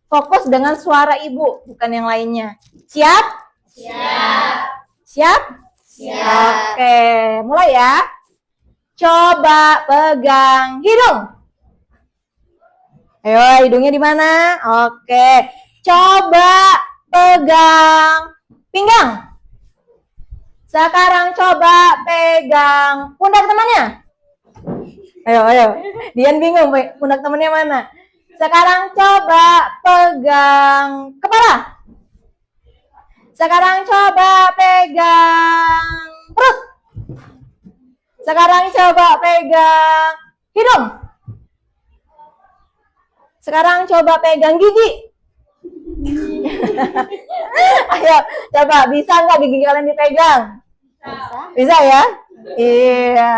[SPEAKER 1] fokus dengan suara Ibu, bukan yang lainnya. Siap? Siap? Oke, mulai ya. Coba pegang hidung. Ayo, hidungnya di mana? Oke. Coba pegang pinggang. Sekarang coba pegang pundak temannya. Ayo. Dian bingung, pundak temannya mana? Sekarang coba pegang kepala. Sekarang coba pegang perut. Sekarang coba pegang hidung. Sekarang coba pegang gigi. Ayo, coba bisa nggak gigi kalian dipegang? Bisa ya? Iya.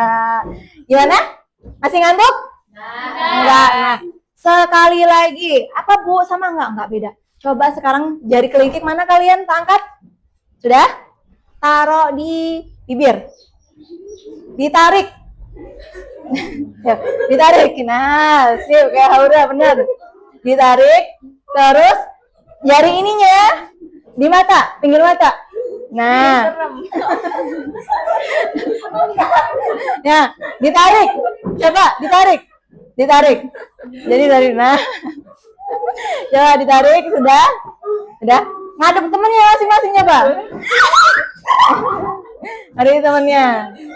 [SPEAKER 1] Gimana? Masih ngantuk? Enggak. Nah, sekali lagi. Apa Bu? Sama enggak? Enggak beda. Coba sekarang jari kelingking mana kalian? Angkat. Sudah? Taruh di bibir. Ditarik. Ya, ditarik. Nah, sip. Kayak Haura, bener. Ditarik. Terus jari ininya di mata, pinggir mata. Nah. Ya, ditarik. Coba ditarik. Ditarik. Jadi tarik. Nah. Coba ditarik, sudah? Sudah? Ngadep temennya masing-masing coba. Ngadep temennya.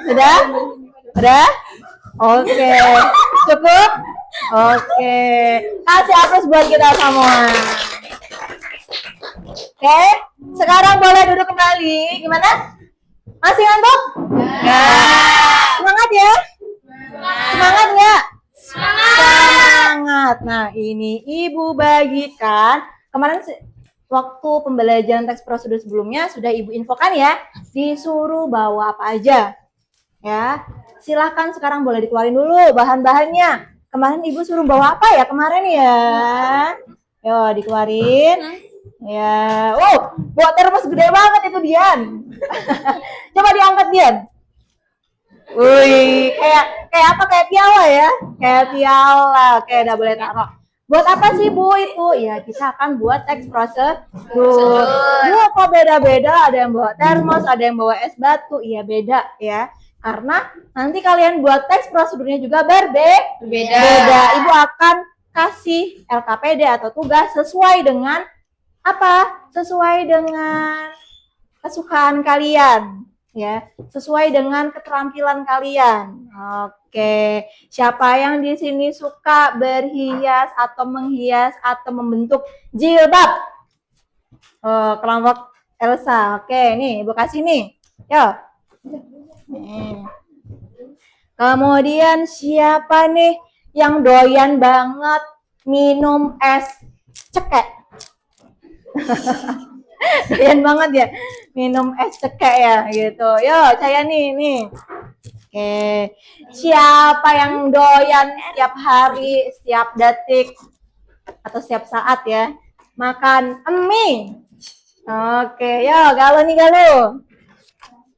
[SPEAKER 1] Sudah? Sudah? Oke. Cukup? Oke. Kasih aplaus buat kita semua. Oke, sekarang boleh duduk kembali. Gimana? Masih ngantuk? Ya. Semangat ya? Semangat nggak? Semangat. Nah, ini Ibu bagikan. Kemarin waktu pembelajaran teks prosedur sebelumnya sudah Ibu infokan ya. Disuruh bawa apa aja. Ya, silahkan sekarang boleh dikeluarin dulu bahan-bahannya. Kemarin Ibu suruh bawa apa ya kemarin ya? Yo, dikeluarin. Ya, buat termos gede banget itu Dian. Coba diangkat Dian. Wih, kayak apa? Kayak piala ya? Kayak piala, kayak udah boleh taruh. Buat apa sih Bu itu? Ya kita akan buat teks prosedur. Kok beda-beda? Ada yang bawa termos, ada yang bawa es batu. Iya beda ya. Karena nanti kalian buat teks prosedurnya juga beda. Ibu akan kasih LKPD atau tugas sesuai dengan apa? Sesuai dengan kesukaan kalian, ya. Sesuai dengan keterampilan kalian. Oke. Siapa yang di sini suka berhias atau menghias atau membentuk jilbab? Kelompok Elsa. Oke, nih Ibu kasih nih. Yo. Nih. Kemudian siapa nih yang doyan banget minum es cekek? Doyan banget ya minum es cekek ya gitu. Yo, saya nih. Oke. Siapa yang doyan setiap hari, setiap detik atau setiap saat ya makan mie? Oke, yo galuh nih galuh.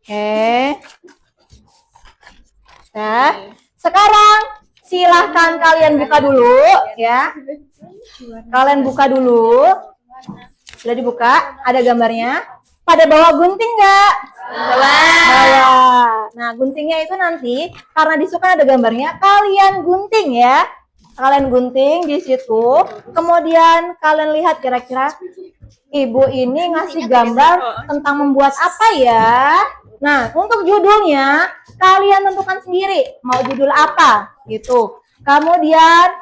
[SPEAKER 1] Oke. Nah, sekarang silahkan kalian buka dulu ya. Kalian buka dulu. Sudah dibuka, ada gambarnya. Pada bawa gunting nggak? Bawa. Nah, guntingnya itu nanti karena di situ kan ada gambarnya, kalian gunting ya. Kalian gunting di situ. Kemudian kalian lihat kira-kira Ibu ini ngasih gambar tentang membuat apa ya? Nah, untuk judulnya kalian tentukan sendiri mau judul apa gitu. Kemudian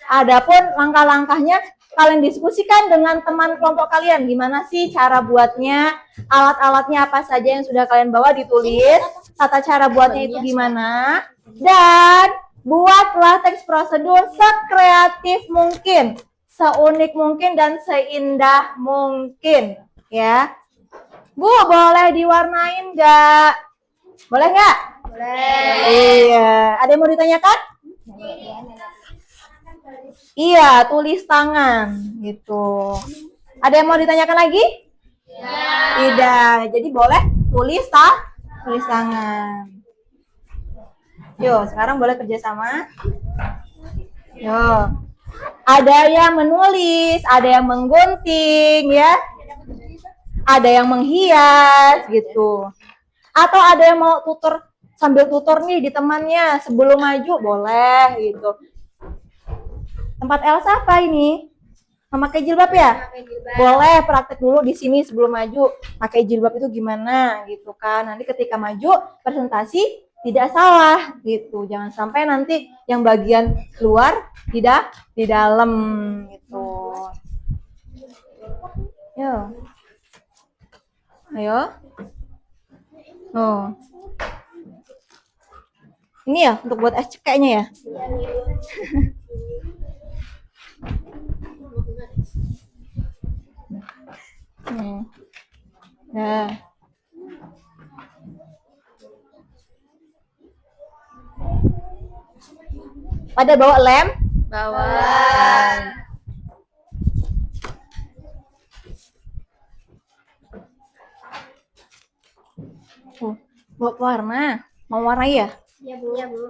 [SPEAKER 1] adapun langkah-langkahnya kalian diskusikan dengan teman kelompok kalian. Gimana sih cara buatnya, alat-alatnya apa saja yang sudah kalian bawa ditulis, tata cara buatnya itu gimana, dan buatlah teks prosedur sekreatif mungkin, seunik mungkin, dan seindah mungkin. Ya, Bu, boleh diwarnain nggak? Boleh nggak? Boleh. Iya. Ada yang mau ditanyakan? Iya, tulis tangan gitu. Ada yang mau ditanyakan lagi? Tidak. Jadi boleh tulis tangan. Yuk, sekarang boleh kerjasama. Yuk. Ada yang menulis, ada yang menggunting ya. Ada yang menghias gitu. Atau ada yang mau tutor sambil tutor nih di temannya sebelum maju, boleh gitu. Tempat Elsa apa ini? Memakai jilbab ya?
[SPEAKER 2] Pakai jilbab.
[SPEAKER 1] Boleh praktek dulu di sini sebelum maju. Pakai jilbab itu gimana gitu kan. Nanti ketika maju presentasi tidak salah gitu. Jangan sampai nanti yang bagian luar tidak di dalam gitu. Yo. Ayo. Oh. Ini ya untuk buat es cekeknya ya. Nah. Pada bawa lem?
[SPEAKER 2] Bawa.
[SPEAKER 1] Bawa warna. Mau warna ya?
[SPEAKER 2] Iya, Bu. Iya, Bu.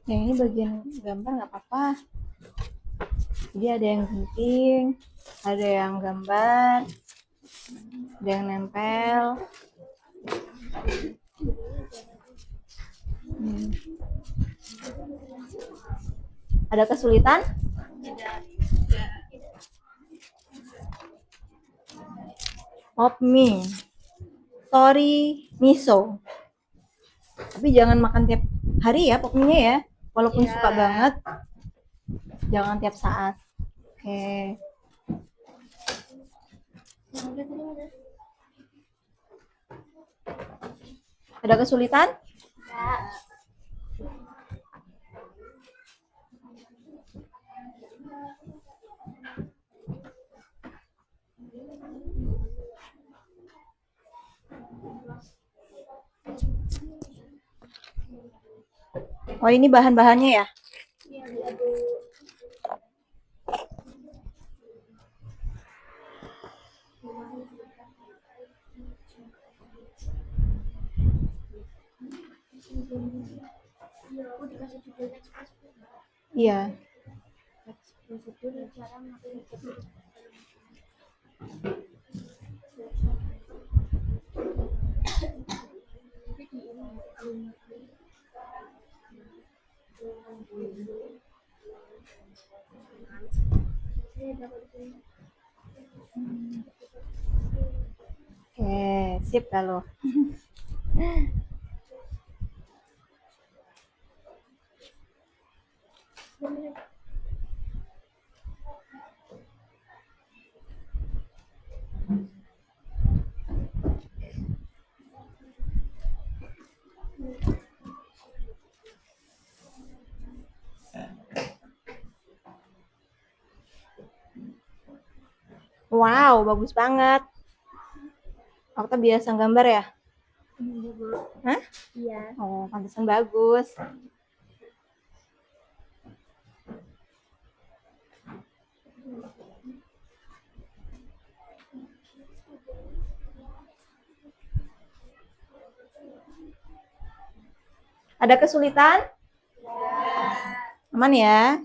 [SPEAKER 1] Yang ini bagian gambar nggak apa-apa. Jadi ada yang gunting, ada yang gambar, ada yang nempel. Ada kesulitan? Pop mie, sorry miso. Tapi jangan makan tiap hari ya pop mie-nya ya. Walaupun suka banget, jangan tiap saat. Oke. Ada kesulitan? Oh ini bahan-bahannya ya? Iya. Oke, sip kalau. Wow, bagus banget. Okta biasa gambar ya? Hah?
[SPEAKER 2] Iya.
[SPEAKER 1] Oh, pantesan bagus. Ada kesulitan? Aman ya?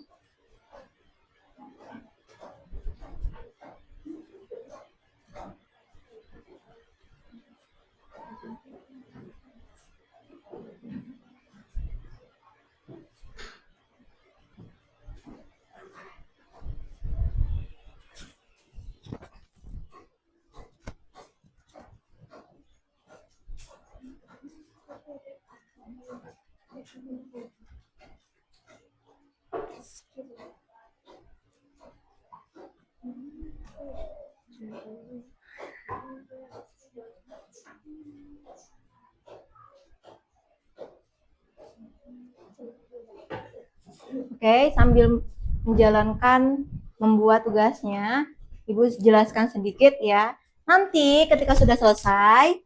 [SPEAKER 1] Oke, sambil menjalankan membuat tugasnya, Ibu jelaskan sedikit ya. Nanti ketika sudah selesai,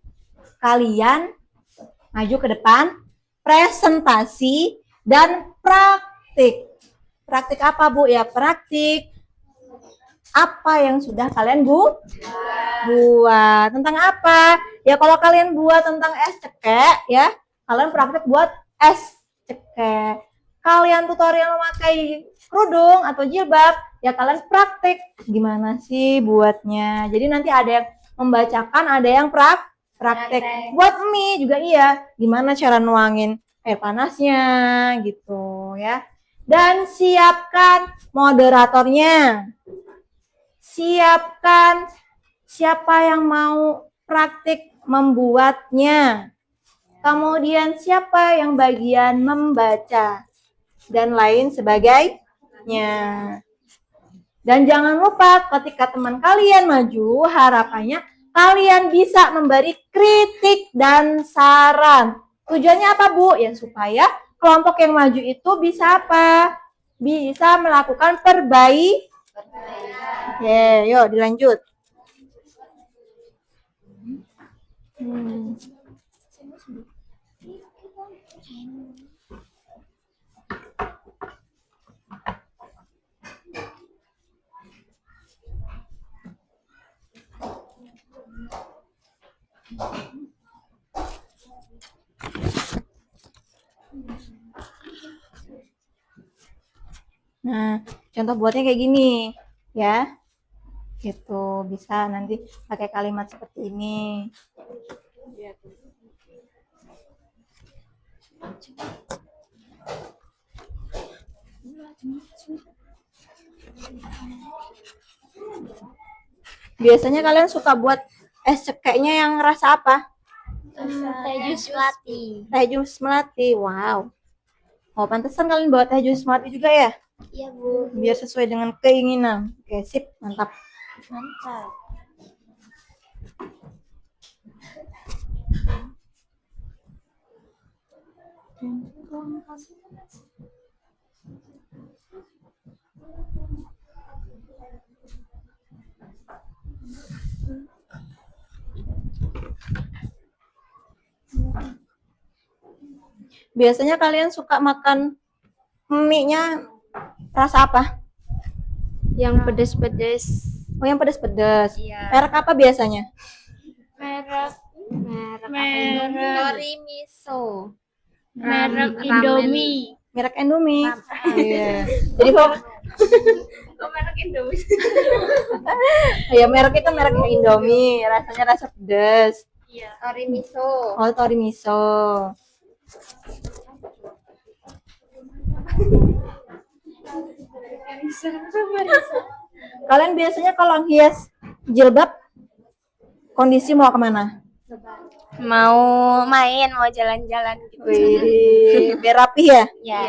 [SPEAKER 1] kalian maju ke depan, presentasi dan praktik. Praktik apa, Bu? Ya, praktik apa yang sudah kalian buat. Tentang apa? Ya, kalau kalian buat tentang es cekek, ya, kalian praktik buat es cekek. Kalian tutorial memakai kerudung atau jilbab, ya kalian praktik gimana sih buatnya. Jadi nanti ada yang membacakan, ada yang praktek. Buat mie juga iya, gimana cara nuangin air panasnya gitu ya. Dan siapkan moderatornya. Siapkan siapa yang mau praktik membuatnya. Kemudian siapa yang bagian membaca dan lain sebagainya. Dan jangan lupa ketika teman kalian maju, harapannya kalian bisa memberi kritik dan saran. Tujuannya apa, Bu? Ya supaya kelompok yang maju itu bisa apa? Bisa melakukan perbaikan. Oke, yuk dilanjut. Nah, contoh buatnya kayak gini, ya. Gitu, bisa nanti pakai kalimat seperti ini. Biasanya kalian suka buat es cekeknya yang rasa apa?
[SPEAKER 2] Teh jus melati.
[SPEAKER 1] Teh jus melati, wow. Oh, pantesan kalian bawa teh jus melati juga ya?
[SPEAKER 2] Iya, Bu.
[SPEAKER 1] Biar sesuai dengan keinginan. Oke, sip, mantap.
[SPEAKER 2] Mantap.
[SPEAKER 1] Biasanya kalian suka makan mie-nya rasa apa?
[SPEAKER 2] Yang pedes-pedes.
[SPEAKER 1] Oh, yang pedas-pedas.
[SPEAKER 2] Iya.
[SPEAKER 1] Merek apa biasanya?
[SPEAKER 2] Merek Dorimiso.
[SPEAKER 5] Merek Indomie.
[SPEAKER 1] Merek Indomie. Iya. Jadi kok
[SPEAKER 2] Merek Indomie.
[SPEAKER 1] ya merek itu merek Indomie, rasanya rasa pedas.
[SPEAKER 2] Iya. Dorimiso.
[SPEAKER 1] Oh, Torimiso. Kalian biasanya kalau hias jilbab kondisi mau kemana?
[SPEAKER 5] Mau main, mau jalan-jalan gitu.
[SPEAKER 1] Wih, biar rapi ya?
[SPEAKER 5] Ya.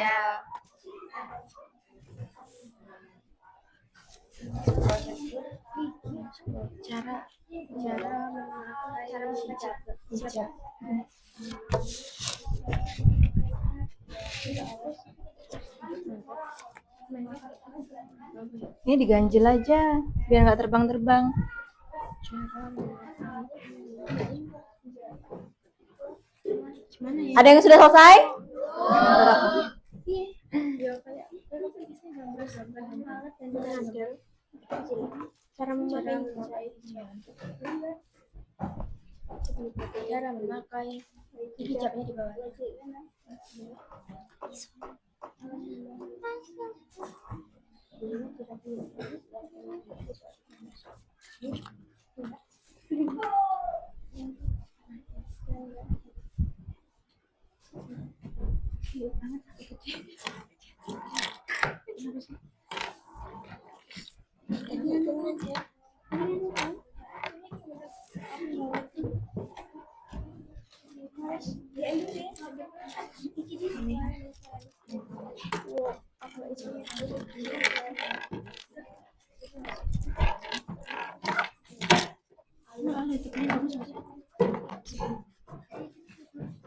[SPEAKER 1] Ini diganjel aja biar nggak terbang-terbang. Ada yang sudah selesai?
[SPEAKER 2] Cara memakai hijabnya di bawah.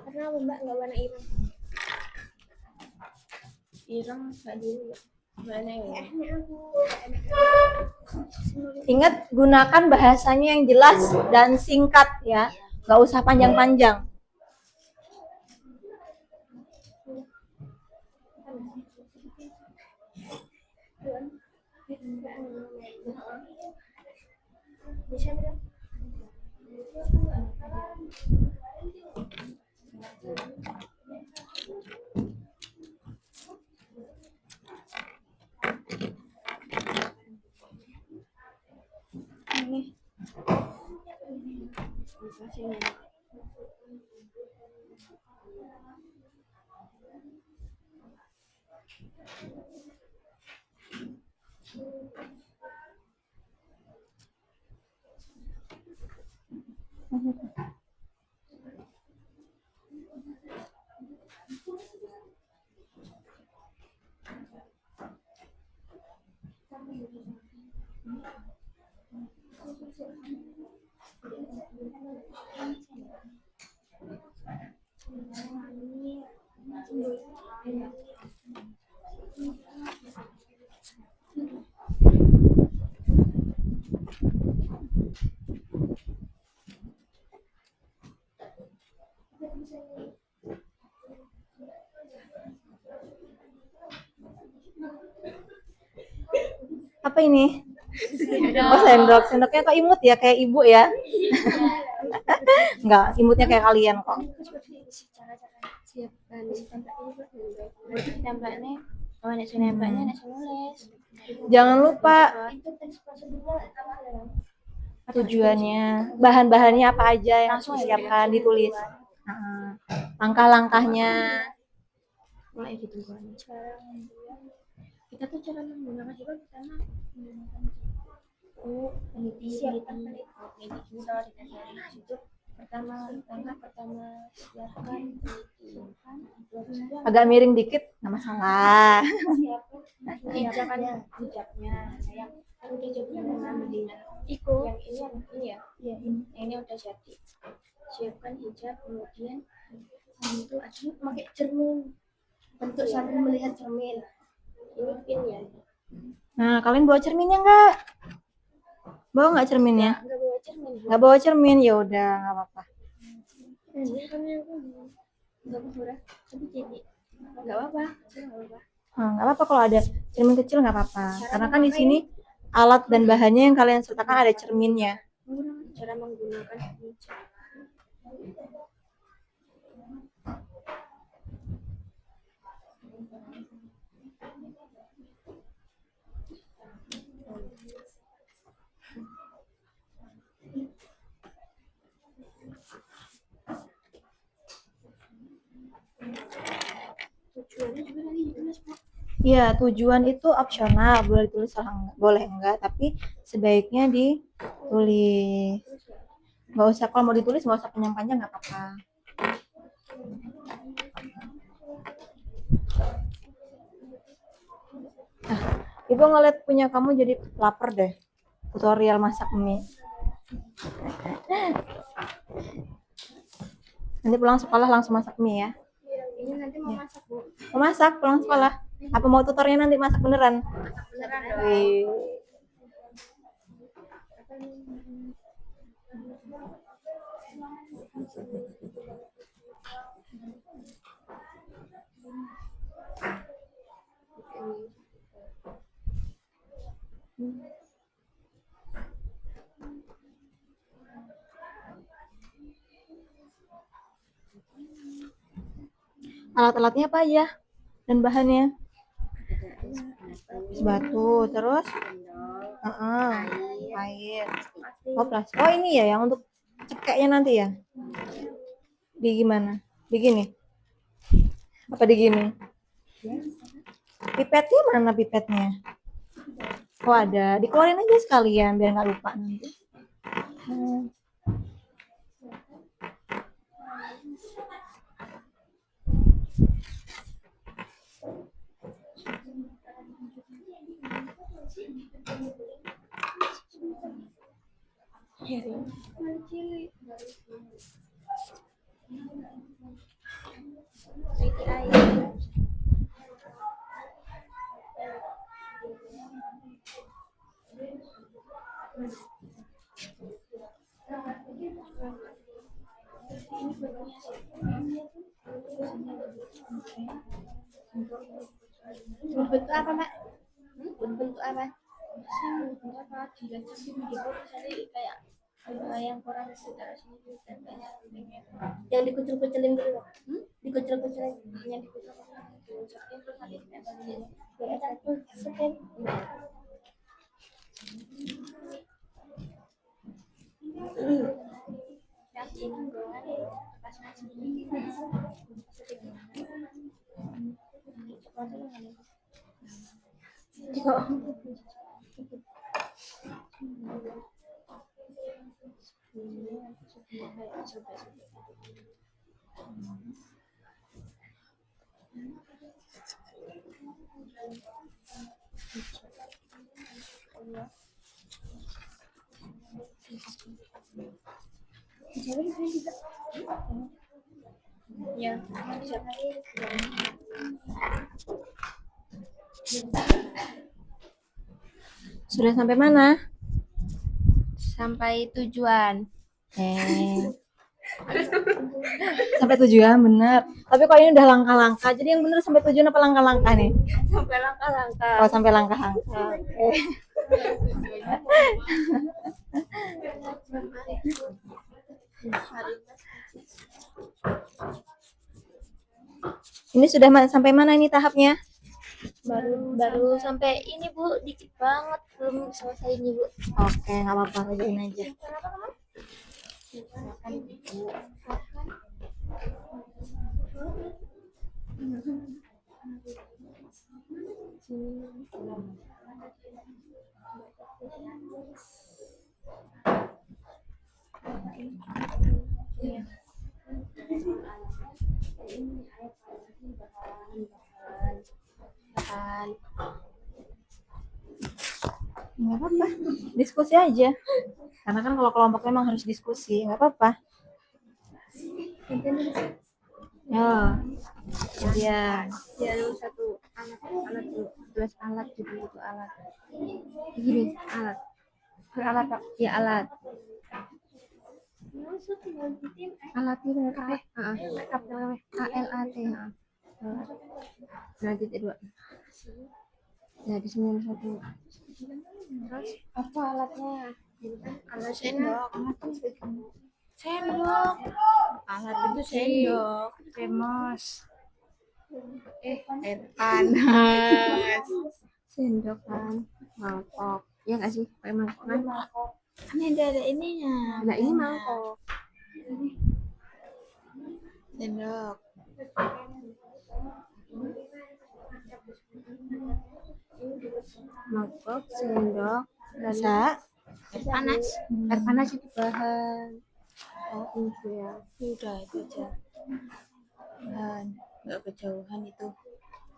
[SPEAKER 2] Karena Mbak nggak warna ireng. Ireng nggak dulu ya. Mana ya?
[SPEAKER 1] Ingat, gunakan bahasanya yang jelas dan singkat ya. Nggak usah panjang-panjang.
[SPEAKER 2] Bisa belum?
[SPEAKER 1] Apa ini? Oh, sendok. Sendoknya kok imut ya, kayak ibu ya? Enggak, imutnya kayak kalian kok.
[SPEAKER 2] Tempelnya, oh nek nempelnya nek nulis.
[SPEAKER 1] Jangan lupa
[SPEAKER 2] Itu teks prosedurnya
[SPEAKER 1] tujuannya, bahan-bahannya apa aja yang harus disiapkan, ditulis. Langkah-langkahnya.
[SPEAKER 2] mulai gitu kan. Sekarang kita tuh cara menggunakan juga pertama menggunakan peneliti soal dikasih itu pertama langkah pertama siapkan
[SPEAKER 1] Agak miring dikit, nggak masalah.
[SPEAKER 2] hijaknya yang udah jadi dengan ikut yang ini ya yang ini udah jadi siapkan hijab kemudian itu aja pakai cermin bentuk sambil melihat cermin ini pin ya
[SPEAKER 1] Nah, kalian bawa cerminnya nggak? Bawa nggak cerminnya?
[SPEAKER 2] nggak bawa cermin
[SPEAKER 1] Nggak bawa cermin, ya udah nggak apa-apa.
[SPEAKER 2] ini kan aku nggak murah tapi jadi nggak apa-apa
[SPEAKER 1] Nggak apa-apa kalau ada cermin kecil, nggak apa-apa. Karena kan di sini alat dan bahannya yang kalian sertakan ada cerminnya.
[SPEAKER 2] cara menggunakan hijab tujuannya juga nanti ditulis Pak.
[SPEAKER 1] Iya, tujuan itu opsional, boleh ditulis boleh enggak, tapi sebaiknya ditulis. Nggak usah, kalau mau ditulis nggak usah panjang-panjang, nggak apa-apa. Ibu ngeliat punya kamu jadi lapar deh. Tutorial masak mie. Nanti pulang sekolah langsung masak mie ya.
[SPEAKER 2] Ini nanti mau masak Bu.
[SPEAKER 1] Mau masak pulang sekolah? Apa mau tutornya nanti masak beneran?
[SPEAKER 2] Beneran dong.
[SPEAKER 1] Wih. Alat-alatnya apa aja? Dan bahannya? Batu, terus? Air. Oh, plastik. Oh, ini ya yang untuk cekeknya nanti ya? Di gimana? Di gini? Apa di gini? Pipetnya mana pipetnya? Oh, ada. Dikeluarin aja sekalian biar nggak lupa nanti.
[SPEAKER 2] Berbentuk apa, Mak? Berbentuk apa? Berbentuk apa? Dilanjutin gitu, misalnya kayak yang koran sekitar sini dan kayak yang dikucil-kucilin dulu, dikucil-kucilin, yang dikucil-kucilin terus nanti ditempelin. Ya, satu sekian. Yakin banget pas masih ini. Ya,
[SPEAKER 1] Sudah sampai mana?
[SPEAKER 5] Sampai tujuan.
[SPEAKER 1] Sampai tujuan bener. Tapi kok ini udah langkah-langkah. Jadi yang bener sampai tujuan apa langkah-langkah nih?
[SPEAKER 5] Sampai langkah-langkah.
[SPEAKER 1] Oh, sampai langkah-langkah. Oke. Ini sudah sampai mana ini tahapnya?
[SPEAKER 5] Baru sampai ini Bu, dikit banget belum selesai ini Bu.
[SPEAKER 1] Oke, nggak apa-apa, kerjain aja. Nggak apa-apa, diskusi aja. Karena kan kalau kelompok memang harus diskusi, nggak apa-apa. Ya, kemudian
[SPEAKER 5] Ya, satu alat dulu. Tulis alat gitu itu alat. Gini, alat. Alat Pak. Ya, alat. Alat ini benar A. ALAT. Nanti dua. Ya, di sini ada satu. Terus apa alatnya? Alat sendok. Sendok. Alat itu sendok. Thermos. Air panas. Sendok kan. Mangkok. Ya nggak sih? Pakai mangkok kan?
[SPEAKER 2] Ini ada ininya.
[SPEAKER 5] Nah, ini mangkok.
[SPEAKER 2] Sendok.
[SPEAKER 5] Mangkok, sendok,
[SPEAKER 1] bisa.
[SPEAKER 2] Air panas.
[SPEAKER 5] air panas itu bahan. Oh, itu ya.
[SPEAKER 2] Udah itu aja. Bahan. Nggak kejauhan itu.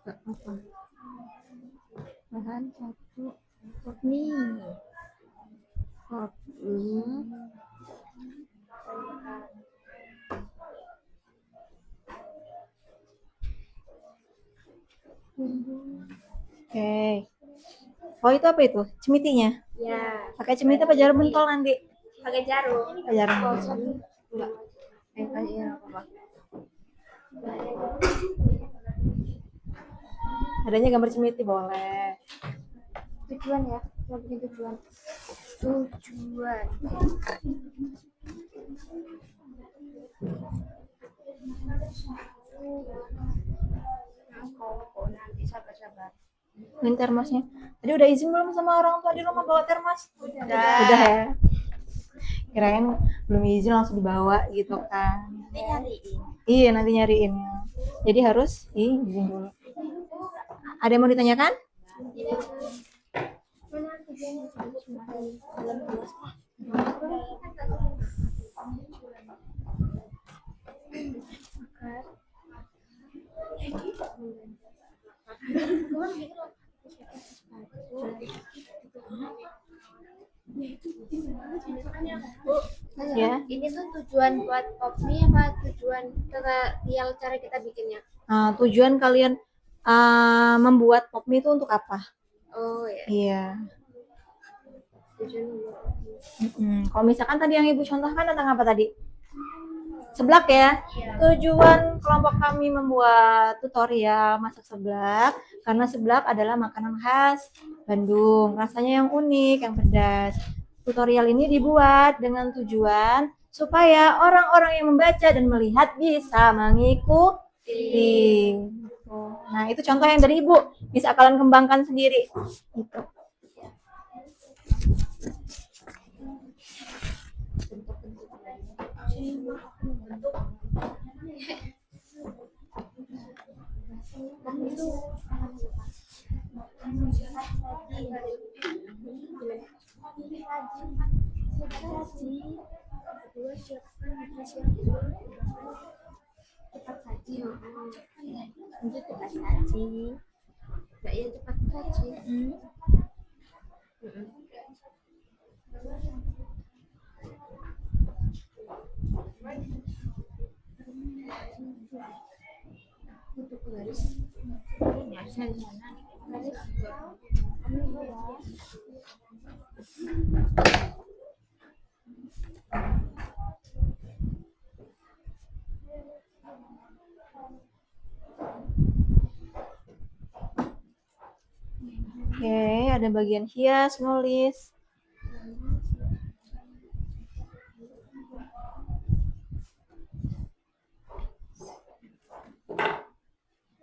[SPEAKER 5] Nggak apa. Bahan satu.
[SPEAKER 2] Mie.
[SPEAKER 5] Kopi.
[SPEAKER 1] Oke. Oh, itu apa itu? Cemitinya?
[SPEAKER 3] Ya,
[SPEAKER 1] Pakai cemiti apa jarum pentol nanti?
[SPEAKER 3] pakai jarum.
[SPEAKER 1] Pakai jarum.
[SPEAKER 5] Enggak. Kasih apa?
[SPEAKER 1] Adanya gambar cemiti boleh.
[SPEAKER 5] Tujuan ya, yang punya tujuan. Tujuan. Nanti sabar-sabar.
[SPEAKER 1] Ini termosnya. Tadi udah izin belum sama orang tua di rumah bawa termos?
[SPEAKER 5] Udah.
[SPEAKER 1] Udah ya. Kirain belum izin langsung dibawa gitu kan.
[SPEAKER 2] Nanti nyariin.
[SPEAKER 1] Iya, nanti nyariin. Jadi harus izin dulu. Ada yang mau ditanyakan?
[SPEAKER 5] Bu,
[SPEAKER 1] Ya.
[SPEAKER 5] ini tuh tujuan buat pop mie apa tujuan real cara kita bikinnya?
[SPEAKER 1] Nah, tujuan kalian membuat pop mie itu untuk apa?
[SPEAKER 5] Oh ya,
[SPEAKER 1] Iya.
[SPEAKER 5] tujuan buat pop mie.
[SPEAKER 1] Kalau misalkan tadi yang ibu contohkan tentang apa tadi? Seblak ya. Tujuan kelompok kami membuat tutorial masak seblak karena seblak adalah makanan khas Bandung. Rasanya yang unik, yang pedas. Tutorial ini dibuat dengan tujuan supaya orang-orang yang membaca dan melihat bisa mengikuti. Nah, itu contoh yang dari ibu. Bisa kalian kembangkan sendiri. Gitu.
[SPEAKER 5] Kedua siapkan cepat saji. Lanjut cepat saji. Enggak ya cepat saji. Untuk garis ini harusnya di mana? Garis
[SPEAKER 1] Oke, ada bagian hias, nulis.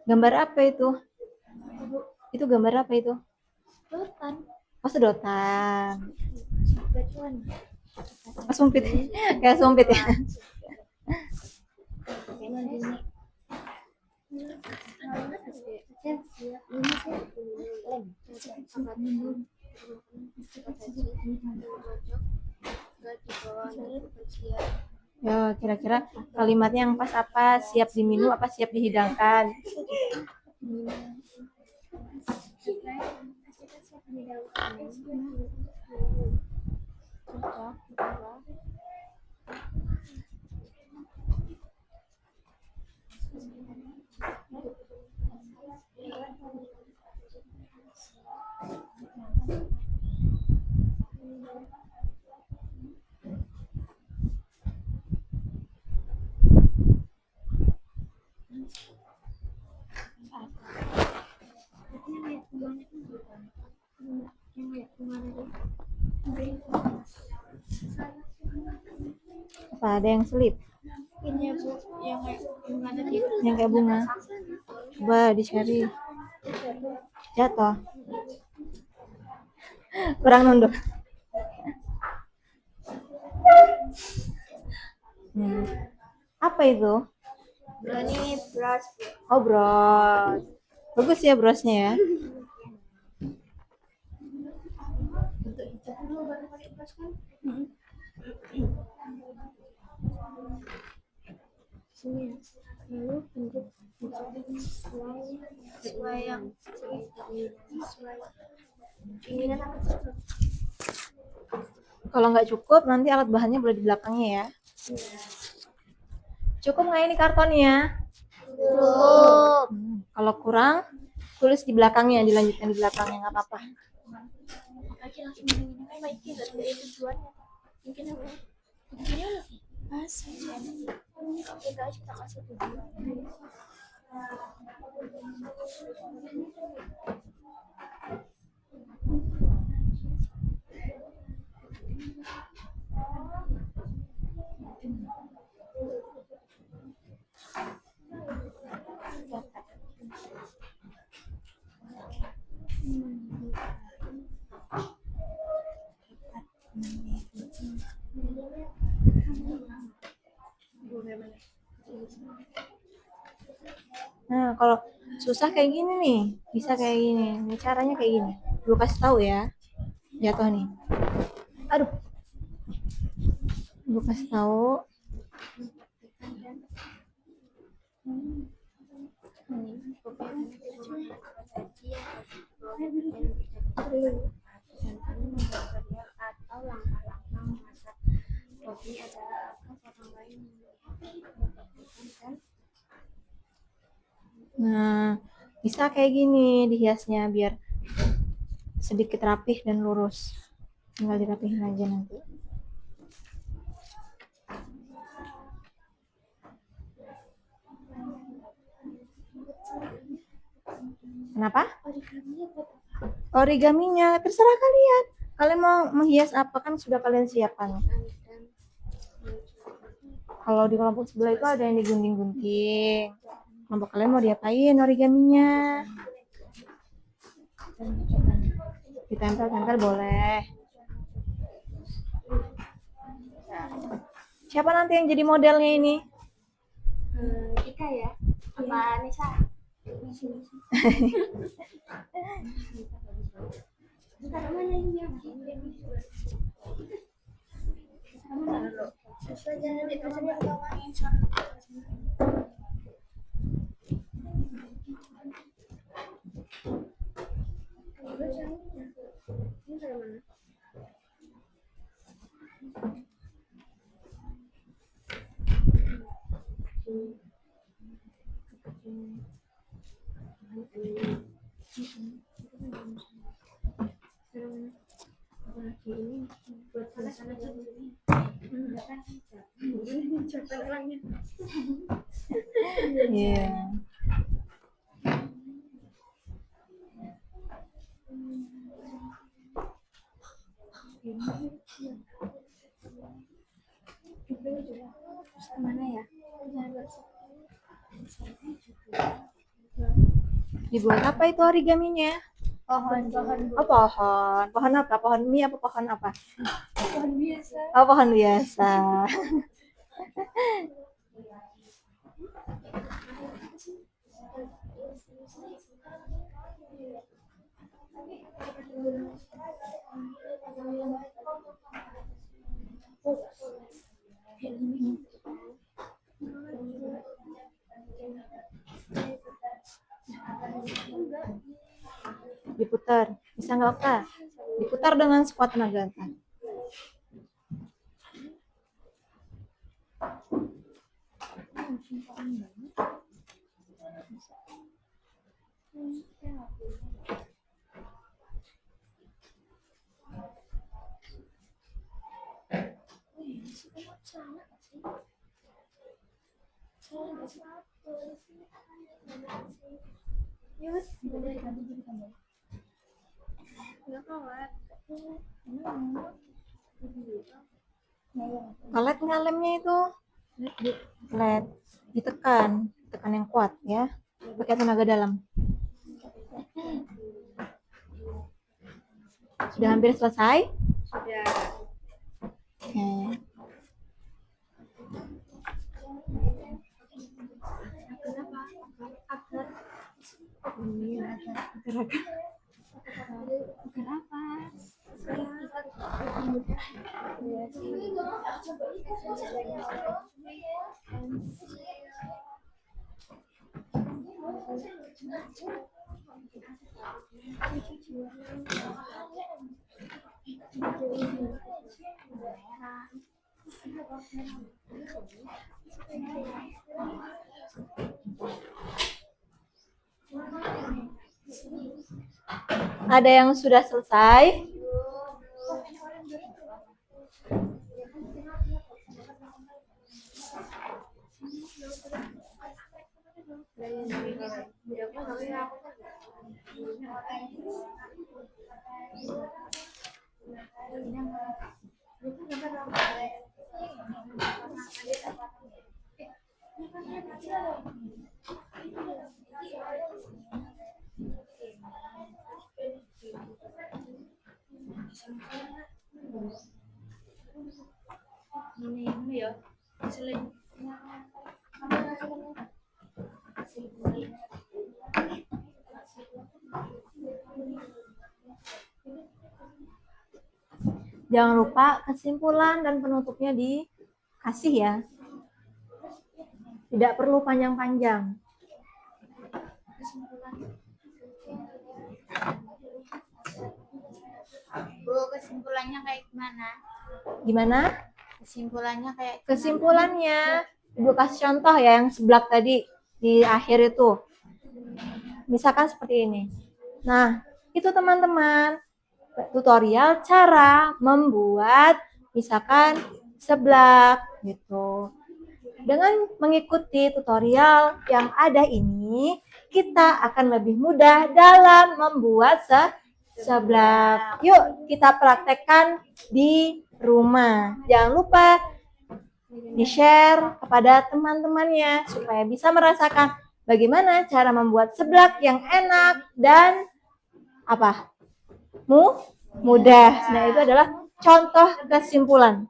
[SPEAKER 1] Gambar apa itu? Itu gambar apa itu?
[SPEAKER 5] sedotan.
[SPEAKER 1] Oh, sedotan.
[SPEAKER 5] Batuan.
[SPEAKER 1] Oh, sumpit. Kayak sumpit ya. Ya, kira-kira kalimatnya yang pas apa? Siap diminum apa siap dihidangkan? Apa ada yang selip?
[SPEAKER 5] Ini Bu, yang kayak gimana tadi?
[SPEAKER 1] Yang kayak bunga. Coba dicari. Jatuh. Kurang nunduk. Apa itu?
[SPEAKER 5] Ini brush.
[SPEAKER 1] Oh, bros. Bagus ya brosnya ya.
[SPEAKER 5] Untuk hijab dulu baru pakai brush kan? Sini ya. Lalu bentuk sesuai yang sesuai keinginan apa sih?
[SPEAKER 1] Kalau nggak cukup, nanti alat bahannya boleh di belakangnya ya. Cukup nggak ini kartonnya?
[SPEAKER 5] Cukup.
[SPEAKER 1] Kalau kurang, tulis di belakangnya, dilanjutkan di belakangnya, nggak apa-apa.
[SPEAKER 5] Aja langsung begini kan baik tidak ada tujuannya. Mungkin apa? Tujuannya lebih pas aja. Oke guys, kita kasih tujuan.
[SPEAKER 1] Nah, kalau susah kayak gini nih, bisa kayak gini. Ini caranya kayak gini. Gue kasih tahu ya. Jatuh nih. Aduh. Gue kasih tahu.
[SPEAKER 5] Atau
[SPEAKER 1] Nah, bisa kayak gini dihiasnya biar sedikit rapih dan lurus. Tinggal dirapihin aja nanti. Kenapa? Origaminya terserah kalian. Kalian mau menghias apa kan sudah kalian siapkan. Kalau di kelompok sebelah itu ada yang digunting-gunting. Kelompok kalian mau diapain origaminya? Ditempel-tempel boleh. Siapa nanti yang jadi modelnya ini?
[SPEAKER 2] Ika ya? Apa Nisa? Sekarang mana ini yang
[SPEAKER 1] Iya.
[SPEAKER 2] mana ya?
[SPEAKER 1] Dibuat apa itu origaminya?
[SPEAKER 2] Pohon.
[SPEAKER 1] Oh, pohon. Pohon apa? Pohon mie apa pohon apa?
[SPEAKER 2] Pohon biasa.
[SPEAKER 1] Oh, pohon biasa. Diputar. Bisa nggak, Kak? Diputar dengan sekuat tenaga, Kak. Pelet nggak lemnya itu? Pelet. Ditekan. Tekan yang kuat ya. Pakai tenaga dalam. Sudah hampir selesai?
[SPEAKER 3] Sudah.
[SPEAKER 1] Oke. Ada yang sudah selesai? Jangan lupa kesimpulan dan penutupnya dikasih ya. Tidak perlu panjang-panjang.
[SPEAKER 2] Bu, kesimpulannya kayak gimana?
[SPEAKER 1] Gimana?
[SPEAKER 2] Kesimpulannya kayak
[SPEAKER 1] Kesimpulannya, Ibu kasih contoh ya yang seblak tadi di akhir itu. Misalkan seperti ini. Nah, itu teman-teman tutorial cara membuat misalkan seblak gitu. Dengan mengikuti tutorial yang ada ini, kita akan lebih mudah dalam membuat seblak. Yuk kita praktekkan di rumah. Jangan lupa di-share kepada teman-temannya supaya bisa merasakan bagaimana cara membuat seblak yang enak dan apa? Mudah. Nah, itu adalah contoh kesimpulan.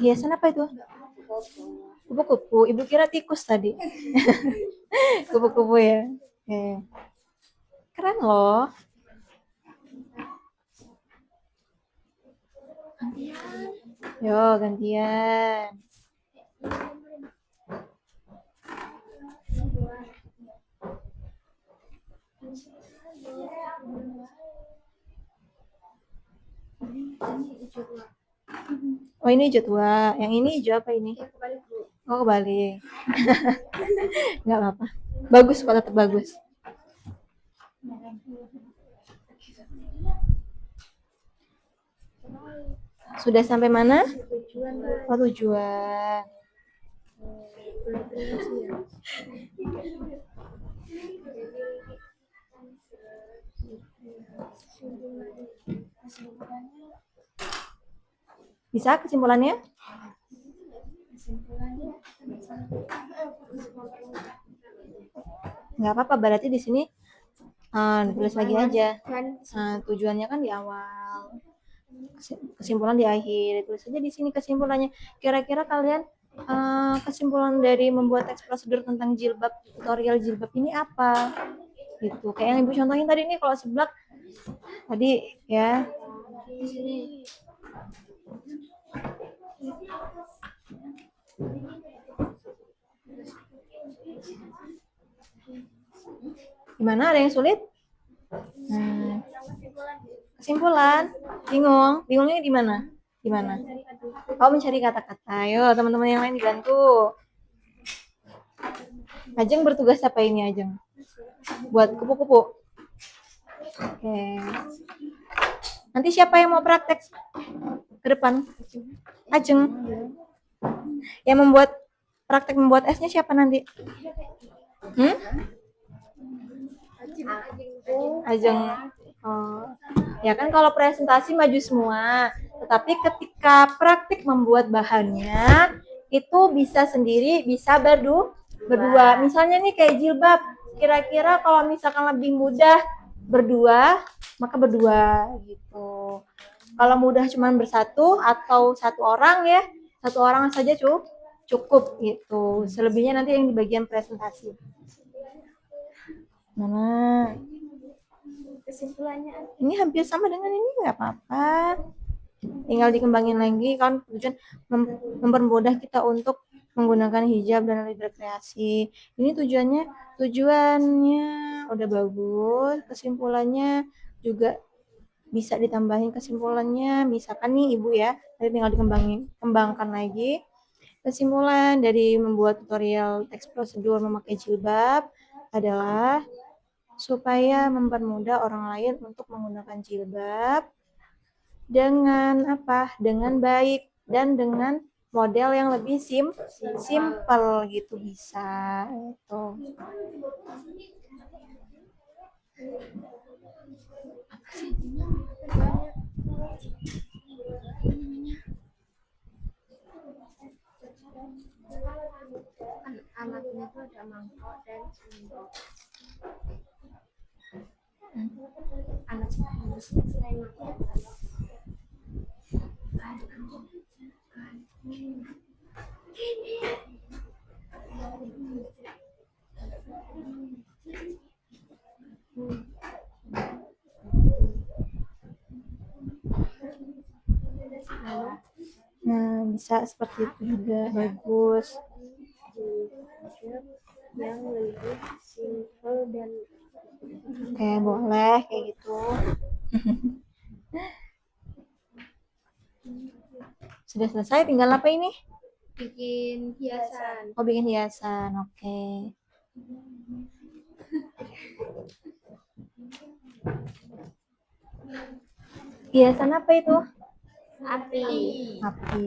[SPEAKER 1] Hiasan apa itu? Kupu-kupu. Ibu kira tikus tadi. Kupu-kupu ya. Oke. Keren loh. Yo, gantian. Oh, ini hijau tua. Yang ini hijau apa ini? Oh, kebalik. Nggak apa-apa. Bagus kok, tetap bagus. Sudah sampai mana? Oh, tujuan. Bisa kesimpulannya? Nggak apa-apa, berarti di sini tulis lagi aja. Tujuannya kan di awal, kesimpulan di akhir. Tulis aja di sini kesimpulannya. Kira-kira kalian kesimpulan dari membuat teks prosedur tentang jilbab, tutorial jilbab ini apa? Gitu. Kayak yang ibu contohin tadi nih, kalau seblak tadi ya. Gimana? Ada yang sulit? Kesimpulan? Bingung? Bingungnya di mana? Di mana? Oh, mencari kata-kata. Ayo, teman-teman yang lain dibantu. Ajeng bertugas apa ini, Ajeng? Buat kupu-kupu. Oke. Nanti siapa yang mau praktek ke depan? Ajeng. Yang membuat praktek membuat esnya siapa nanti? Ajeng. Oh. Ya kan kalau presentasi maju semua, tetapi ketika praktik membuat bahannya itu bisa sendiri, bisa berdua. Misalnya nih kayak jilbab, kira-kira kalau misalkan lebih mudah berdua, maka berdua gitu. Kalau mudah cuma bersatu atau satu orang ya, satu orang saja cukup gitu. Selebihnya nanti yang di bagian presentasi. Mana? Kesimpulannya ini hampir sama dengan ini, nggak apa-apa, tinggal dikembangin lagi kan. Tujuan mempermudah kita untuk menggunakan hijab dan berkreasi. Ini tujuannya udah bagus, kesimpulannya juga bisa ditambahin kesimpulannya. Misalkan nih ibu ya, nanti tinggal kembangkan lagi. Kesimpulan dari membuat tutorial teks prosedur memakai jilbab adalah supaya mempermudah orang lain untuk menggunakan jilbab dengan apa? Dengan baik dan dengan model yang lebih simple gitu bisa. Itu.
[SPEAKER 2] Alatnya itu ada mangkok dan sendok. Alat selain mangkok.
[SPEAKER 1] Nah, bisa seperti itu juga bagus.
[SPEAKER 2] yang lebih simple dan
[SPEAKER 1] Oke, boleh kayak gitu. Sudah selesai, tinggal apa ini?
[SPEAKER 2] bikin hiasan.
[SPEAKER 1] Oh, bikin hiasan. Oke. Hiasan apa itu?
[SPEAKER 2] Api.
[SPEAKER 1] Api.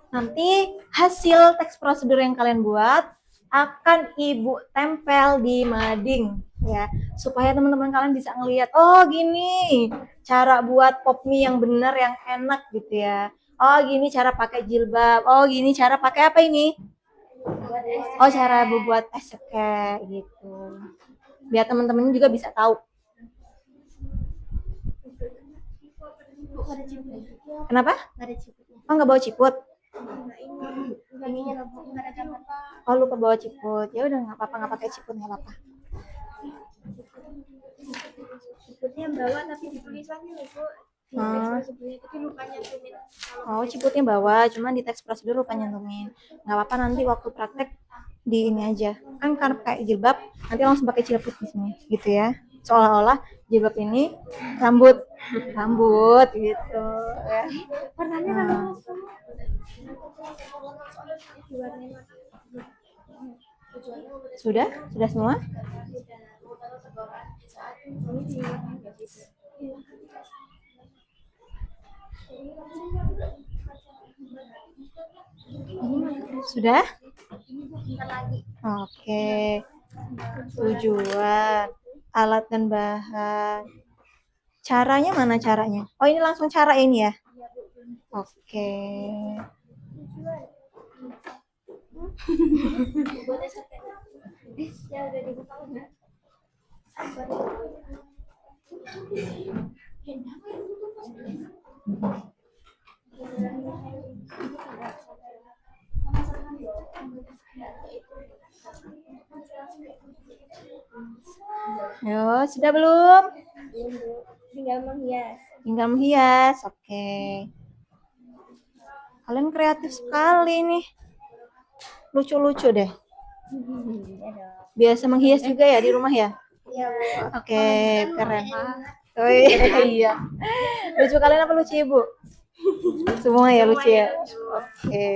[SPEAKER 1] Nanti hasil teks prosedur yang kalian buat akan Ibu tempel di mading ya, supaya teman-teman kalian bisa ngelihat, oh gini cara buat pop mie yang benar yang enak gitu ya. Oh gini cara pakai jilbab. Oh gini cara pakai apa ini? Oh cara buat es kayak gitu. Biar teman-teman juga bisa tahu. Kenapa? Oh nggak bawa ciput? Oh lupa bawa ciput. Ya udah nggak apa-apa, nggak pakai ciput nggak apa-apa.
[SPEAKER 2] Ciputnya bawa tapi di tulisannya itu tapi lupa nyantumin.
[SPEAKER 1] Oh ciputnya bawa, cuman di teks prosedur lupa nyantumin. Nggak apa-apa, nanti waktu praktek di ini aja. Kan karena pakai jilbab, nanti langsung pakai ciput di sini, gitu ya. Seolah-olah jilbab ini rambut gitu ya. Nah. Sudah semua? Sudah? Oke. Tujuan, alat dan bahan. Caranya mana caranya? Oh ini langsung cara ini ya? Oke. Yo, sudah belum?
[SPEAKER 2] Tinggal menghias.
[SPEAKER 1] Tinggal menghias. Oke. Kalian kreatif sekali nih. Lucu-lucu deh. Biasa menghias juga ya di rumah ya?
[SPEAKER 2] Iya, Bu.
[SPEAKER 1] Oke, keren. Oh iya. Lucu kalian apa lucu Ibu? Semua ya lucu ya? Oke.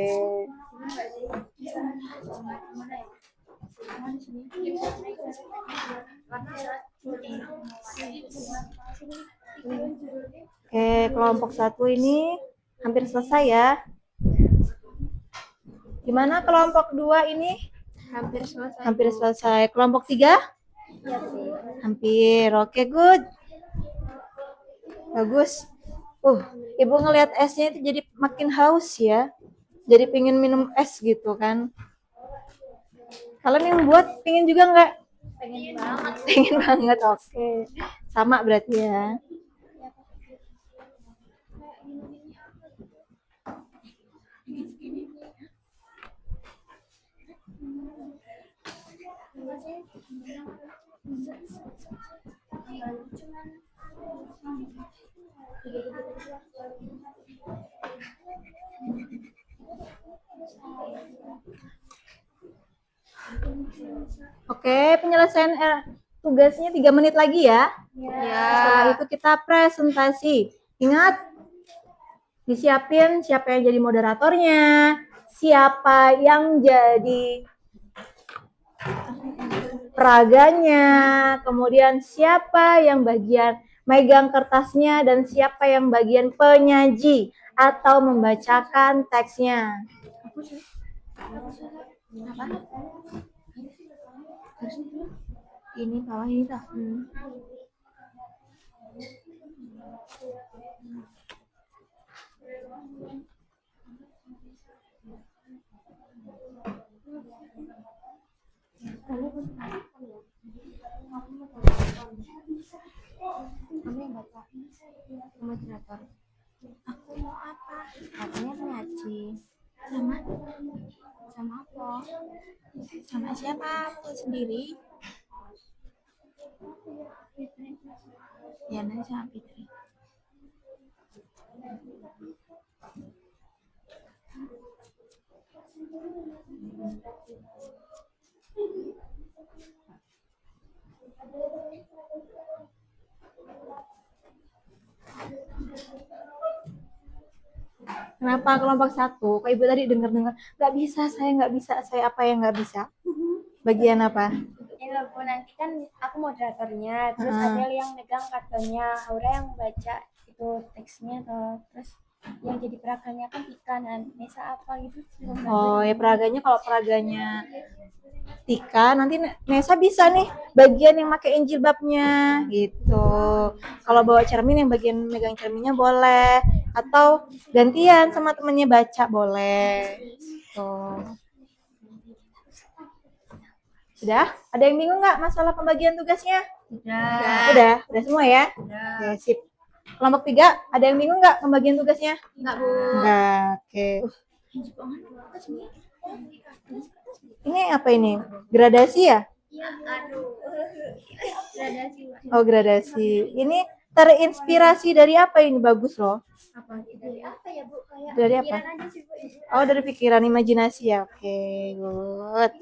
[SPEAKER 1] Oke, kelompok 1 ini hampir selesai ya. Gimana kelompok 2 ini?
[SPEAKER 2] Hampir selesai.
[SPEAKER 1] Hampir selesai. Kelompok 3? Hampir. Oke, good. Bagus. Ibu ngelihat esnya itu jadi makin haus ya. Jadi pengen minum es gitu kan. Kalian yang buat pengen juga nggak?
[SPEAKER 2] Pengen banget.
[SPEAKER 1] Pengen banget, oke. Sama berarti ya. Oke, penyelesaian tugasnya 3 menit lagi ya. Setelah itu kita presentasi. Ingat, disiapin siapa yang jadi moderatornya, siapa yang jadi peraganya, kemudian siapa yang bagian megang kertasnya, dan siapa yang bagian penyaji atau membacakan teksnya. Apa? Ini bawah ini tak?
[SPEAKER 2] Aku mau apa? Katanya ngaji. Sama? Sama apa? Sama siapa? Aku sendiri. Ya, nanti sama Fitri.
[SPEAKER 1] Kenapa kelompok 1? Kok ibu tadi dengar-dengar nggak bisa, saya apa yang nggak bisa? Bagian apa?
[SPEAKER 2] Ini loh Bu, nanti kan aku moderatornya, terus Adel yang megang kartonnya, Aura yang baca itu teksnya toh, terus yang jadi peraganya kan ikan dan Nesa apa gitu.
[SPEAKER 1] Oh ya peraganya, kalau peraganya Tika nanti Nesa bisa nih bagian yang pakai jilbabnya gitu. Kalau bawa cermin yang bagian megang cerminnya boleh, atau gantian sama temennya baca boleh. Tuh. Sudah? Ada yang bingung nggak masalah pembagian tugasnya? Udah semua ya? Oke, sip. Kelompok 3, ada yang bingung nggak pembagian tugasnya?
[SPEAKER 3] Enggak, Bu.
[SPEAKER 1] Enggak, oke. Ini apa ini? Gradasi ya?
[SPEAKER 3] Gradasi, Pak.
[SPEAKER 1] Oh, gradasi. Ini terinspirasi dari apa ini? Bagus loh.
[SPEAKER 2] Dari apa ya Bu? Kayak
[SPEAKER 1] Dari apa?
[SPEAKER 2] aja sih Bu.
[SPEAKER 1] Oh, dari pikiran, imajinasi ya. Oke, good.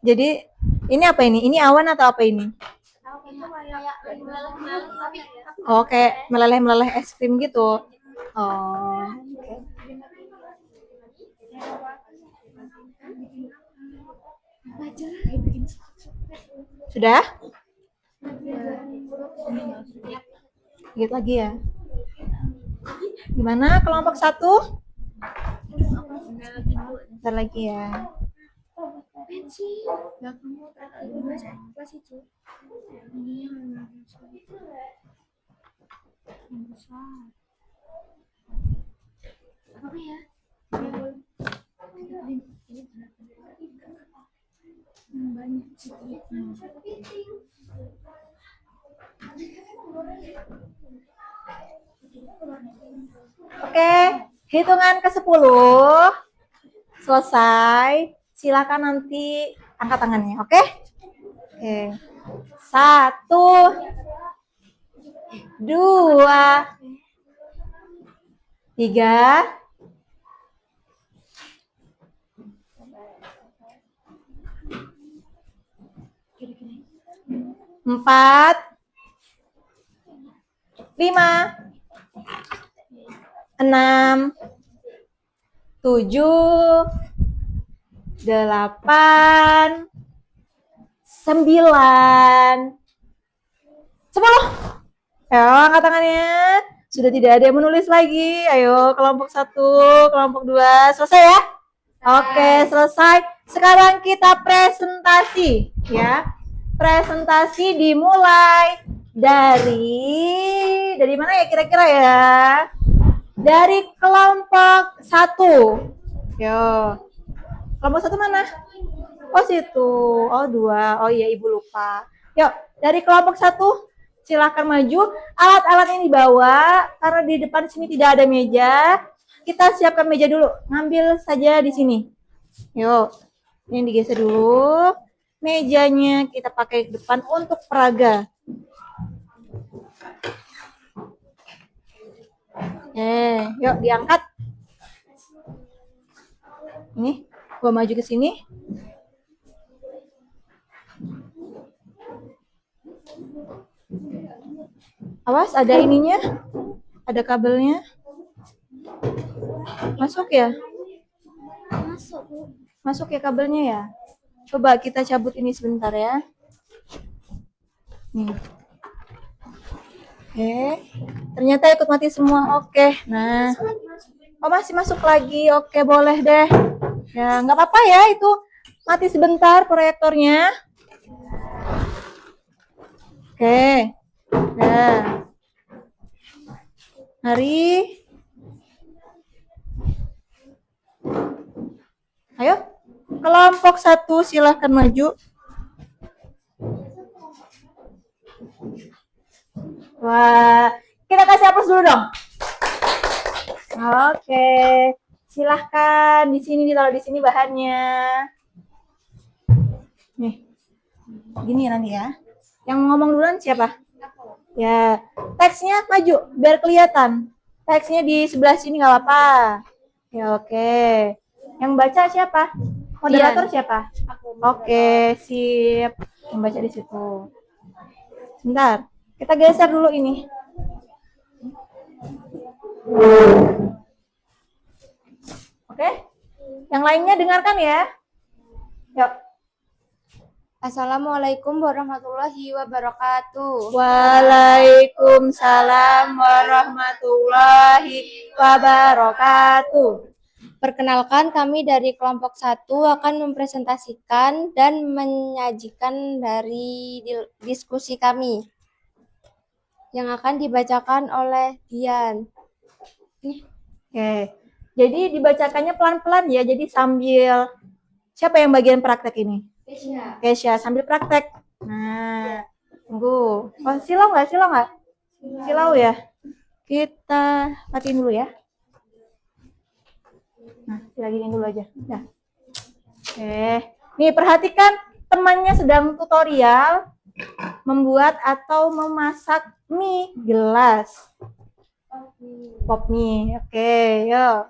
[SPEAKER 1] Jadi, ini apa ini? Ini awan atau apa ini? Oh, kayak meleleh-meleleh es krim gitu. Oh. Sudah? Lihat lagi ya. Gimana kelompok 1? Bentar lagi ya. Oke, hitungan ke-10 selesai. Silakan nanti angkat tangannya, oke? Oke. 1, 2, 3, 4, 5, 6, 7, 8, 9, 10. Ayo angkat tangannya. Sudah tidak ada yang menulis lagi. Ayo kelompok 1, kelompok 2. Selesai ya? Oke, selesai. Sekarang kita presentasi ya. Presentasi dimulai dari mana ya kira-kira ya? Dari kelompok 1. Yo. Kelompok 1 mana? Oh, situ. Oh, 2. Oh iya, Ibu lupa. Yuk, dari kelompok 1 silakan maju. Alat-alat yang dibawa karena di depan sini tidak ada meja. Kita siapkan meja dulu. Ngambil saja di sini. Yuk. Ini digeser dulu. Mejanya kita pakai ke depan untuk peraga. Yuk diangkat. Ini, gua maju ke sini. Awas, ada ininya. Ada kabelnya. Masuk ya? Masuk ya kabelnya ya? Coba kita cabut ini sebentar ya. Nih. Oke. Ternyata ikut mati semua. Oke. Nah. Oh, masih masuk lagi. Oke, boleh deh. Ya, nggak apa-apa ya itu. Mati sebentar proyektornya. Oke. Nah. Hari. Ayo. Kelompok 1 silahkan maju. Wah, kita kasih aplaus dulu dong. Oke, silahkan di sini ditaruh di sini bahannya. Nih, gini nanti ya. Yang ngomong duluan siapa? Ya, teksnya maju biar kelihatan. Teksnya di sebelah sini nggak apa-apa. Ya oke. Yang baca siapa? Moderator siapa? Oke, sip. Yang baca di situ. Sebentar, kita geser dulu ini. Oke, yang lainnya dengarkan ya. Yuk.
[SPEAKER 2] Assalamualaikum warahmatullahi wabarakatuh.
[SPEAKER 1] Waalaikumsalam warahmatullahi wabarakatuh.
[SPEAKER 2] Perkenalkan, kami dari kelompok 1 akan mempresentasikan dan menyajikan dari diskusi kami yang akan dibacakan oleh Dian.
[SPEAKER 1] Oke, jadi dibacakannya pelan-pelan ya. Jadi sambil siapa yang bagian praktek ini? Kesha, sambil praktek. Nah, tunggu. Oh, silau nggak? Silau nggak? Silau ya. Kita matiin dulu ya. Nah, lagi dulu aja. Nah. Oke. Nih, perhatikan temannya sedang tutorial membuat atau memasak mie gelas. Pop mie. Oke, yuk.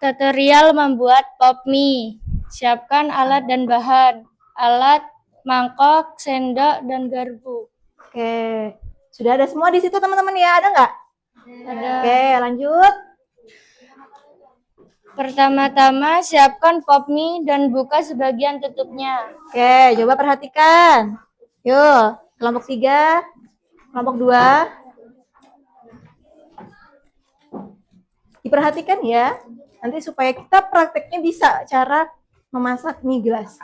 [SPEAKER 2] Tutorial membuat pop mie. Siapkan alat dan bahan. Alat, mangkok, sendok, dan garpu.
[SPEAKER 1] Oke. Sudah ada semua di situ teman-teman ya? Ada nggak?
[SPEAKER 2] Ada.
[SPEAKER 1] Oke, lanjut.
[SPEAKER 2] Pertama-tama siapkan pop mie dan buka sebagian tutupnya.
[SPEAKER 1] Oke, coba perhatikan. Yuk, kelompok 3, kelompok 2. Diperhatikan ya. Nanti supaya kita prakteknya bisa cara memasak mie gelas.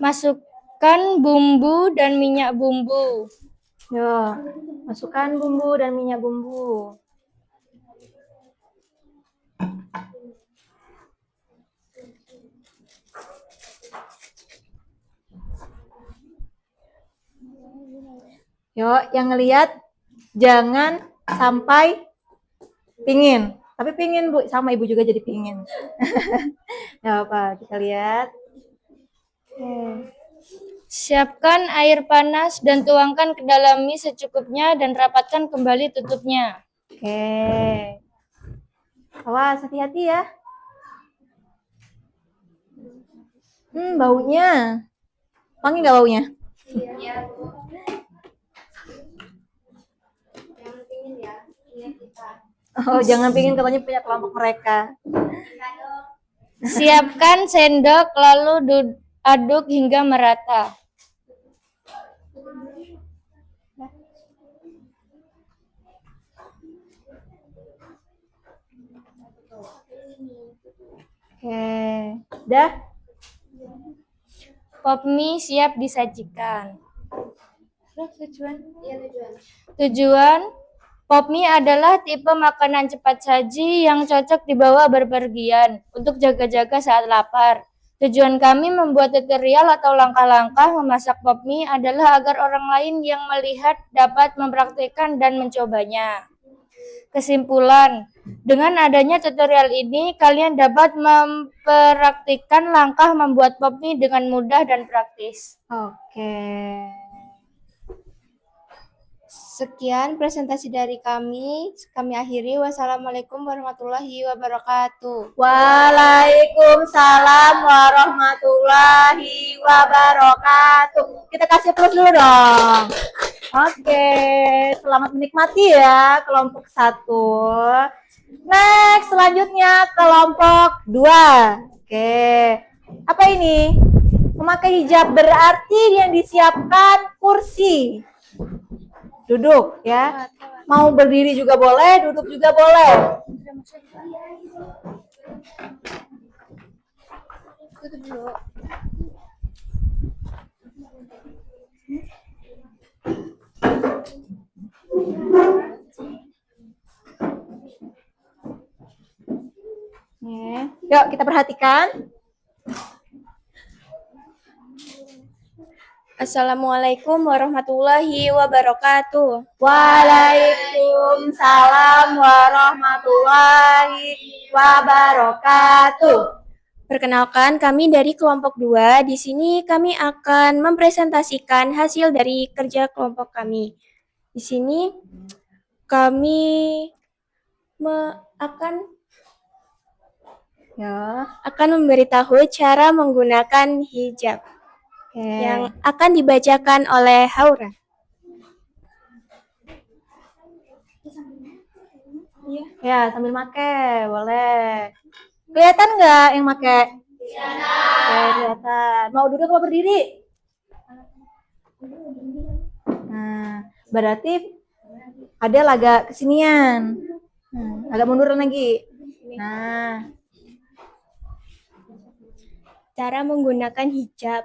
[SPEAKER 2] Masukkan bumbu dan minyak bumbu.
[SPEAKER 1] Yuk, masukkan bumbu dan minyak bumbu. Yuk, yang ngelihat jangan sampai pingin. Tapi pingin Bu, sama Ibu juga jadi pingin. Gak apa, kita lihat. Oke.
[SPEAKER 2] Siapkan air panas dan tuangkan ke dalam mie secukupnya dan rapatkan kembali tutupnya.
[SPEAKER 1] Oke. Awas, hati-hati ya. Baunya. Wangi nggak baunya?
[SPEAKER 2] Iya, Bu. Jangan pingin ya, ingat kita.
[SPEAKER 1] Oh, jangan pingin katanya punya kelompok mereka.
[SPEAKER 2] Siapkan sendok lalu aduk hingga merata.
[SPEAKER 1] Oke. Udah?
[SPEAKER 2] Pop mie siap disajikan. Tujuan pop mie adalah tipe makanan cepat saji yang cocok dibawa berpergian untuk jaga-jaga saat lapar. Tujuan kami membuat tutorial atau langkah-langkah memasak pop mie adalah agar orang lain yang melihat dapat mempraktikkan dan mencobanya. Kesimpulan, dengan adanya tutorial ini, kalian dapat mempraktikkan langkah membuat pop mie dengan mudah dan praktis.
[SPEAKER 1] Oke.
[SPEAKER 2] Sekian presentasi dari kami. Kami akhiri. Wassalamualaikum warahmatullahi wabarakatuh.
[SPEAKER 1] Waalaikumsalam warahmatullahi wabarakatuh. Kita kasih plus dulu dong. Oke, selamat menikmati ya kelompok 1. Next, selanjutnya kelompok 2. Oke, apa ini? Memakai hijab berarti yang disiapkan kursi. Duduk ya. Mau berdiri juga boleh, duduk juga boleh. Yuk, kita perhatikan.
[SPEAKER 3] Assalamualaikum warahmatullahi wabarakatuh.
[SPEAKER 1] Waalaikumsalam warahmatullahi wabarakatuh.
[SPEAKER 3] Perkenalkan, kami dari kelompok 2. Di sini kami akan mempresentasikan hasil dari kerja kelompok kami. Di sini kami akan memberitahu cara menggunakan hijab yang akan dibacakan oleh Haura.
[SPEAKER 1] Ya, sambil make, boleh. Kelihatan nggak yang make? Kelihatan. Mau duduk atau berdiri? Nah, berarti ada agak kesinian. Agak munduran lagi. Nah,
[SPEAKER 3] Cara menggunakan hijab.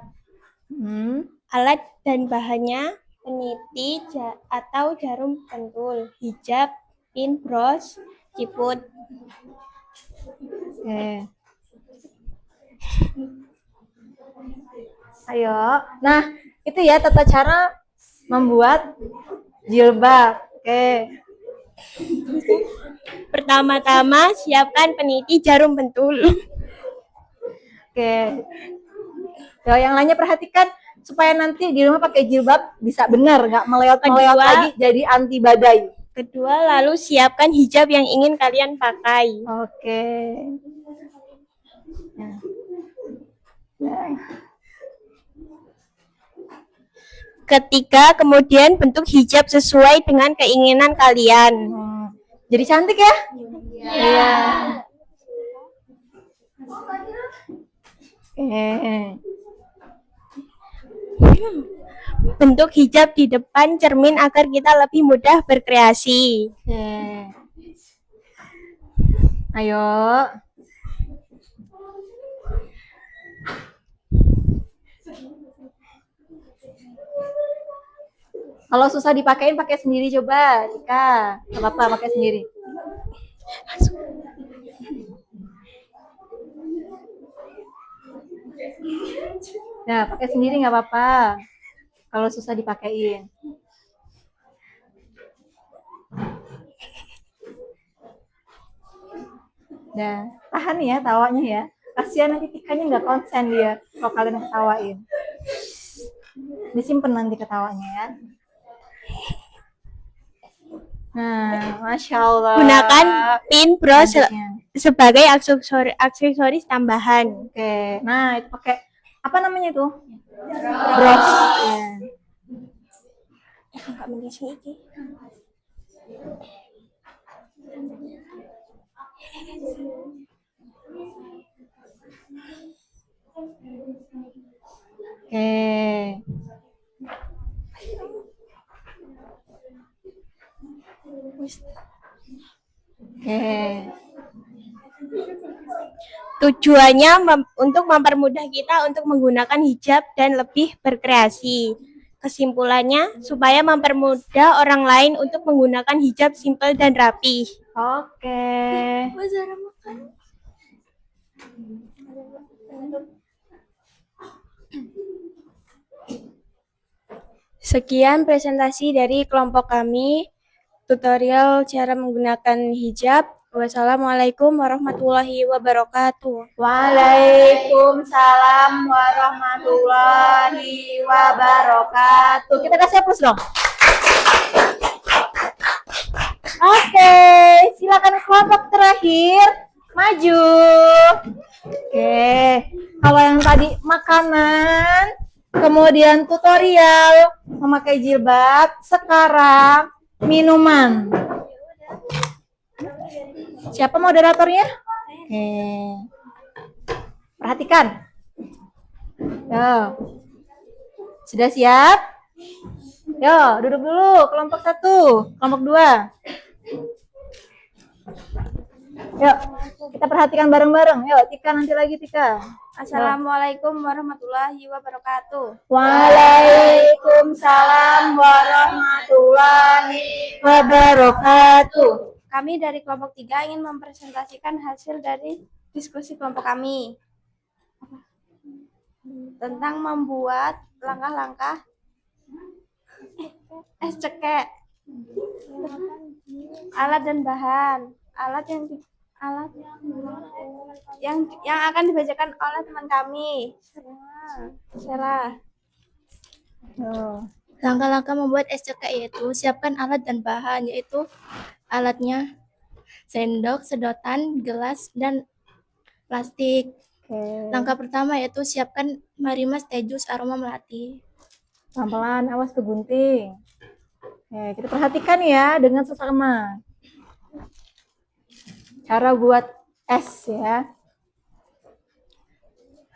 [SPEAKER 3] Alat dan bahannya peniti atau jarum pentul, hijab, pin, bros, ciput.
[SPEAKER 1] Oke. Ayo. Nah, itu ya tata cara membuat jilbab. Oke.
[SPEAKER 3] Pertama-tama siapkan peniti jarum pentul.
[SPEAKER 1] Oke. Yo, yang lainnya perhatikan supaya nanti di rumah pakai jilbab bisa benar, nggak meleot-meleot
[SPEAKER 3] Kedua.
[SPEAKER 1] lagi jadi anti badai.
[SPEAKER 3] Kedua, lalu siapkan hijab yang ingin kalian pakai.
[SPEAKER 1] Oke.
[SPEAKER 3] Ketiga, kemudian bentuk hijab sesuai dengan keinginan kalian.
[SPEAKER 1] Jadi cantik ya? Iya.
[SPEAKER 3] Bentuk hijab di depan cermin agar kita lebih mudah berkreasi.
[SPEAKER 1] Ayo. Kalau susah dipakein, pakai sendiri coba, Tika. Gak apa-apa, pakai sendiri. Nah, pakai sendiri nggak apa-apa. Kalau susah dipakein. Nah, tahan ya tawanya ya. Kasihan nanti Tikanya nggak konsen dia kalau kalian ketawain. Disimpan nanti ketawanya ya. Nah, Masya Allah.
[SPEAKER 3] Gunakan pin bros
[SPEAKER 1] Cantiknya.
[SPEAKER 3] sebagai aksesoris tambahan.
[SPEAKER 1] Oke, nah itu pakai apa namanya itu? Bros.
[SPEAKER 3] Enggak mengisi iki.
[SPEAKER 1] Oke. Oke.
[SPEAKER 3] Tujuannya untuk mempermudah kita untuk menggunakan hijab dan lebih berkreasi. Kesimpulannya, supaya mempermudah orang lain untuk menggunakan hijab simpel dan rapi.
[SPEAKER 1] Oke.
[SPEAKER 3] Sekian presentasi dari kelompok kami, tutorial cara menggunakan hijab. Wassalamualaikum warahmatullahi wabarakatuh.
[SPEAKER 1] Waalaikumsalam warahmatullahi wabarakatuh. Kita kasih aplaus dong. Oke, silakan kelompok terakhir maju. Oke, kalau yang tadi makanan, kemudian tutorial memakai jilbab, sekarang minuman. Siapa moderatornya? Oke. Perhatikan. Yo. Sudah siap? Yo, duduk dulu. Kelompok 1, kelompok 2. Yuk, kita perhatikan bareng-bareng. Yuk, Tika nanti lagi Tika.
[SPEAKER 3] Assalamualaikum warahmatullahi wabarakatuh.
[SPEAKER 1] Waalaikumsalam warahmatullahi wabarakatuh.
[SPEAKER 3] Kami dari kelompok 3 ingin mempresentasikan hasil dari diskusi kelompok kami tentang membuat langkah-langkah es cekek, alat dan bahan, alat yang akan dibacakan oleh teman kami, Sarah.
[SPEAKER 5] Langkah-langkah membuat es cekek yaitu siapkan alat dan bahan, yaitu alatnya sendok, sedotan, gelas, dan plastik. Langkah pertama yaitu siapkan Marimas teh jus aroma melati.
[SPEAKER 1] Pelan-pelan, awas tuh gunting. Kita perhatikan ya dengan sesama. Cara buat es ya.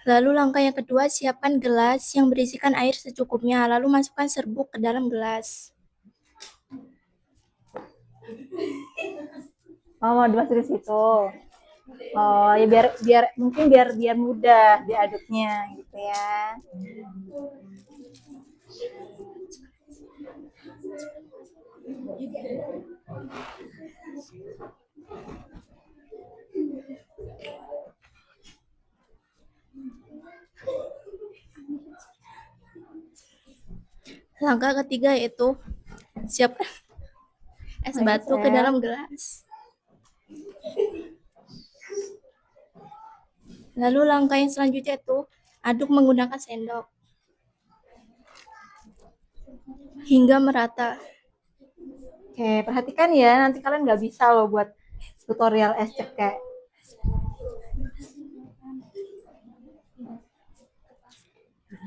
[SPEAKER 5] Lalu langkah yang kedua, siapkan gelas yang berisikan air secukupnya, lalu masukkan serbuk ke dalam gelas.
[SPEAKER 1] Oh, mau dimasukin situ. Oh, ya biar mudah diaduknya gitu ya.
[SPEAKER 5] Langkah ketiga yaitu siapkan es batu ke dalam gelas. Lalu langkah yang selanjutnya itu aduk menggunakan sendok hingga merata.
[SPEAKER 1] Oke, perhatikan ya, nanti kalian nggak bisa loh buat tutorial es cekek.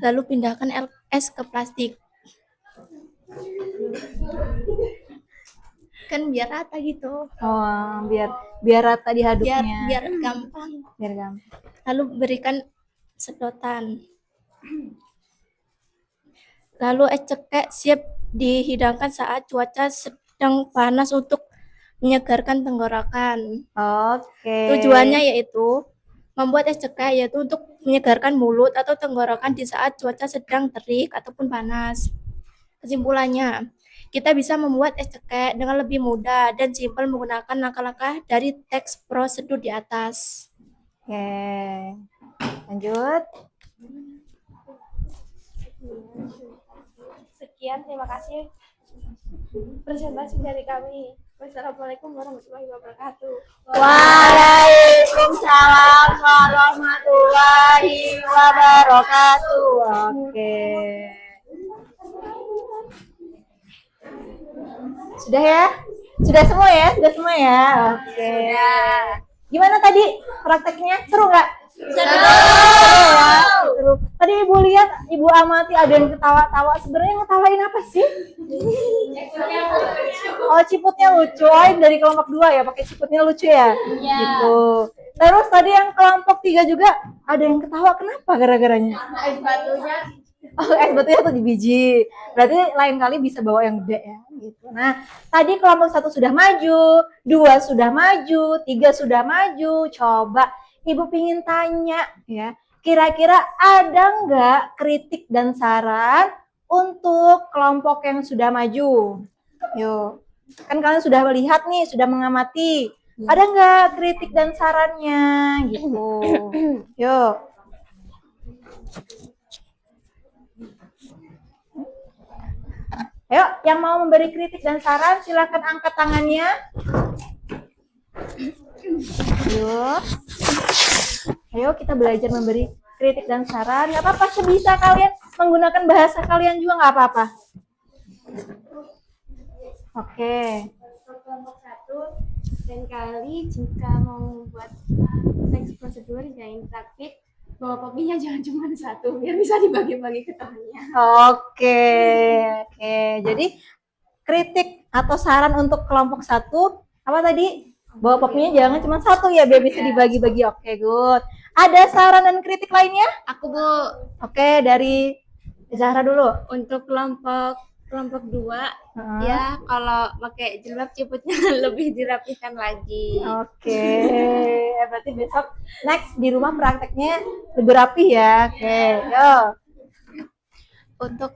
[SPEAKER 5] Lalu pindahkan es ke plastik. Kan biar rata gitu.
[SPEAKER 1] Oh, biar rata diaduknya.
[SPEAKER 5] Biar gampang.
[SPEAKER 1] Biar gampang.
[SPEAKER 5] Lalu berikan sedotan. Lalu es cekek siap dihidangkan saat cuaca sedang panas untuk menyegarkan tenggorokan.
[SPEAKER 1] Oke.
[SPEAKER 5] Tujuannya yaitu membuat es cekek yaitu untuk menyegarkan mulut atau tenggorokan di saat cuaca sedang terik ataupun panas. Kesimpulannya, kita bisa membuat es cekek dengan lebih mudah dan simpel menggunakan langkah-langkah dari teks prosedur di atas.
[SPEAKER 1] Oke. Lanjut.
[SPEAKER 3] Sekian, terima kasih presentasi dari kami. Wassalamualaikum warahmatullahi wabarakatuh.
[SPEAKER 1] Waalaikumsalam warahmatullahi wabarakatuh. Oke. Sudah ya? Sudah semua ya? Sudah semua ya? Oke. Gimana tadi prakteknya? Seru nggak? Seru ya? Seru. Tadi Ibu lihat, Ibu amati ada yang ketawa-tawa. Sebenarnya ngetawain apa sih? Oh, ciputnya lucu. Oh, yang dari kelompok 2 ya, pakai ciputnya lucu ya? Iya. Gitu. Terus tadi yang kelompok 3 juga ada yang ketawa. Kenapa gara-garanya? Es batunya. Oh, es batunya 7 biji. Berarti lain kali bisa bawa yang gede ya, gitu. Nah, tadi kelompok 1 sudah maju, 2 sudah maju, 3 sudah maju. Coba Ibu pingin tanya ya, kira-kira ada nggak kritik dan saran untuk kelompok yang sudah maju? Yuk, kan kalian sudah melihat nih, sudah mengamati. Ada nggak kritik dan sarannya gitu? Yuk. Ayo, yang mau memberi kritik dan saran silakan angkat tangannya. Yuk. Ayo kita belajar memberi kritik dan saran. Nggak apa-apa, sebisa kalian menggunakan bahasa kalian juga nggak apa-apa. Oke.
[SPEAKER 3] Untuk kelompok 1, dan kali jika mau membuat teks prosedur yang interaktif, bawa kopinya jangan cuma 1, biar bisa dibagi-bagi ke temannya.
[SPEAKER 1] Oke. Jadi kritik atau saran untuk kelompok 1 apa tadi? Bawa kopinya jangan cuma 1 ya, biar bisa dibagi-bagi. Oke, good. Ada saran dan kritik lainnya?
[SPEAKER 2] Aku Bu,
[SPEAKER 1] Oke, dari Zahra dulu.
[SPEAKER 3] Untuk kelompok 2, ya kalau pakai jilbab ciputnya lebih dirapihkan lagi.
[SPEAKER 1] Oke, berarti besok next di rumah prakteknya lebih rapi ya. Oke, yo.
[SPEAKER 2] untuk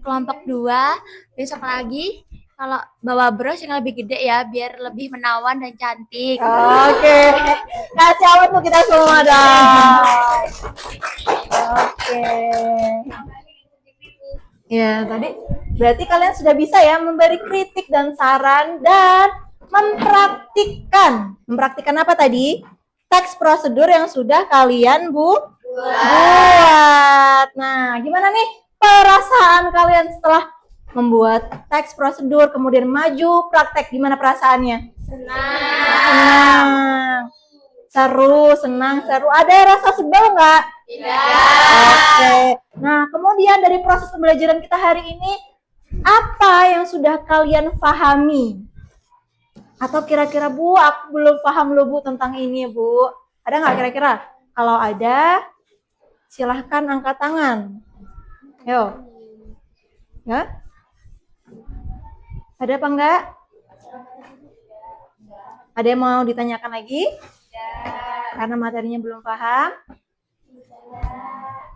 [SPEAKER 2] kelompok 2 besok lagi Kalau bawa bros yang lebih gede ya, biar lebih menawan dan cantik.
[SPEAKER 1] Oke. Kasih apa tuh kita semua dong. Oke. Ya, tadi berarti kalian sudah bisa ya memberi kritik dan saran dan mempraktikkan. Mempraktikkan apa tadi? Teks prosedur yang sudah kalian buat. Nah, gimana nih perasaan kalian setelah membuat teks prosedur kemudian maju praktek? Gimana perasaannya? Senang. Seru, senang, seru. Ada rasa sebel nggak? Oke. Nah, kemudian dari proses pembelajaran kita hari ini, apa yang sudah kalian pahami? Atau kira-kira Bu, aku belum paham loh Bu tentang ini Bu. Ada nggak kira-kira? Kalau ada, silahkan angkat tangan. Yo. Ya? Ada apa enggak? Ada yang mau ditanyakan lagi? Karena materinya belum paham.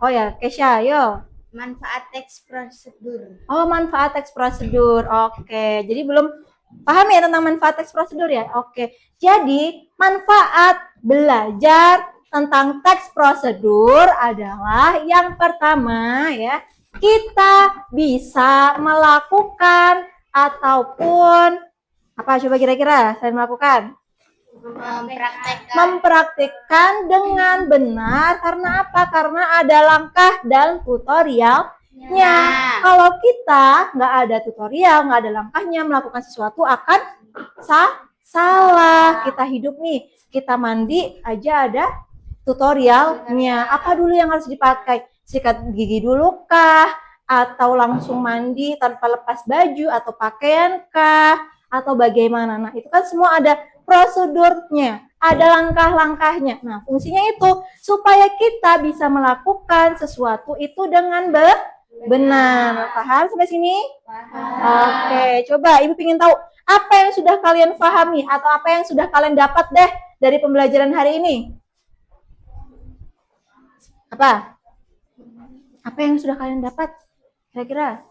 [SPEAKER 1] Oh ya, Kesha, yo.
[SPEAKER 2] Manfaat teks prosedur.
[SPEAKER 1] Oh, manfaat teks prosedur. Oke, jadi belum paham ya tentang manfaat teks prosedur ya? Oke, jadi manfaat belajar tentang teks prosedur adalah yang pertama ya, kita bisa melakukan ataupun apa coba kira-kira selain melakukan? Mempraktikkan dengan benar. Karena apa? Karena ada langkah dan tutorialnya. Kalau kita nggak ada tutorial, nggak ada langkahnya, melakukan sesuatu akan salah. Kita hidup nih, kita mandi aja ada tutorialnya. Apa dulu yang harus dipakai? Sikat gigi dulu kah? Atau langsung mandi tanpa lepas baju atau pakaian kah? Atau bagaimana? Nah, itu kan semua ada prosedurnya, ada langkah-langkahnya. Nah, fungsinya itu supaya kita bisa melakukan sesuatu itu dengan benar. Paham sampai sini? Oke, coba Ibu ingin tahu apa yang sudah kalian pahami atau apa yang sudah kalian dapat deh dari pembelajaran hari ini? Apa? Apa yang sudah kalian dapat? Kira-kira?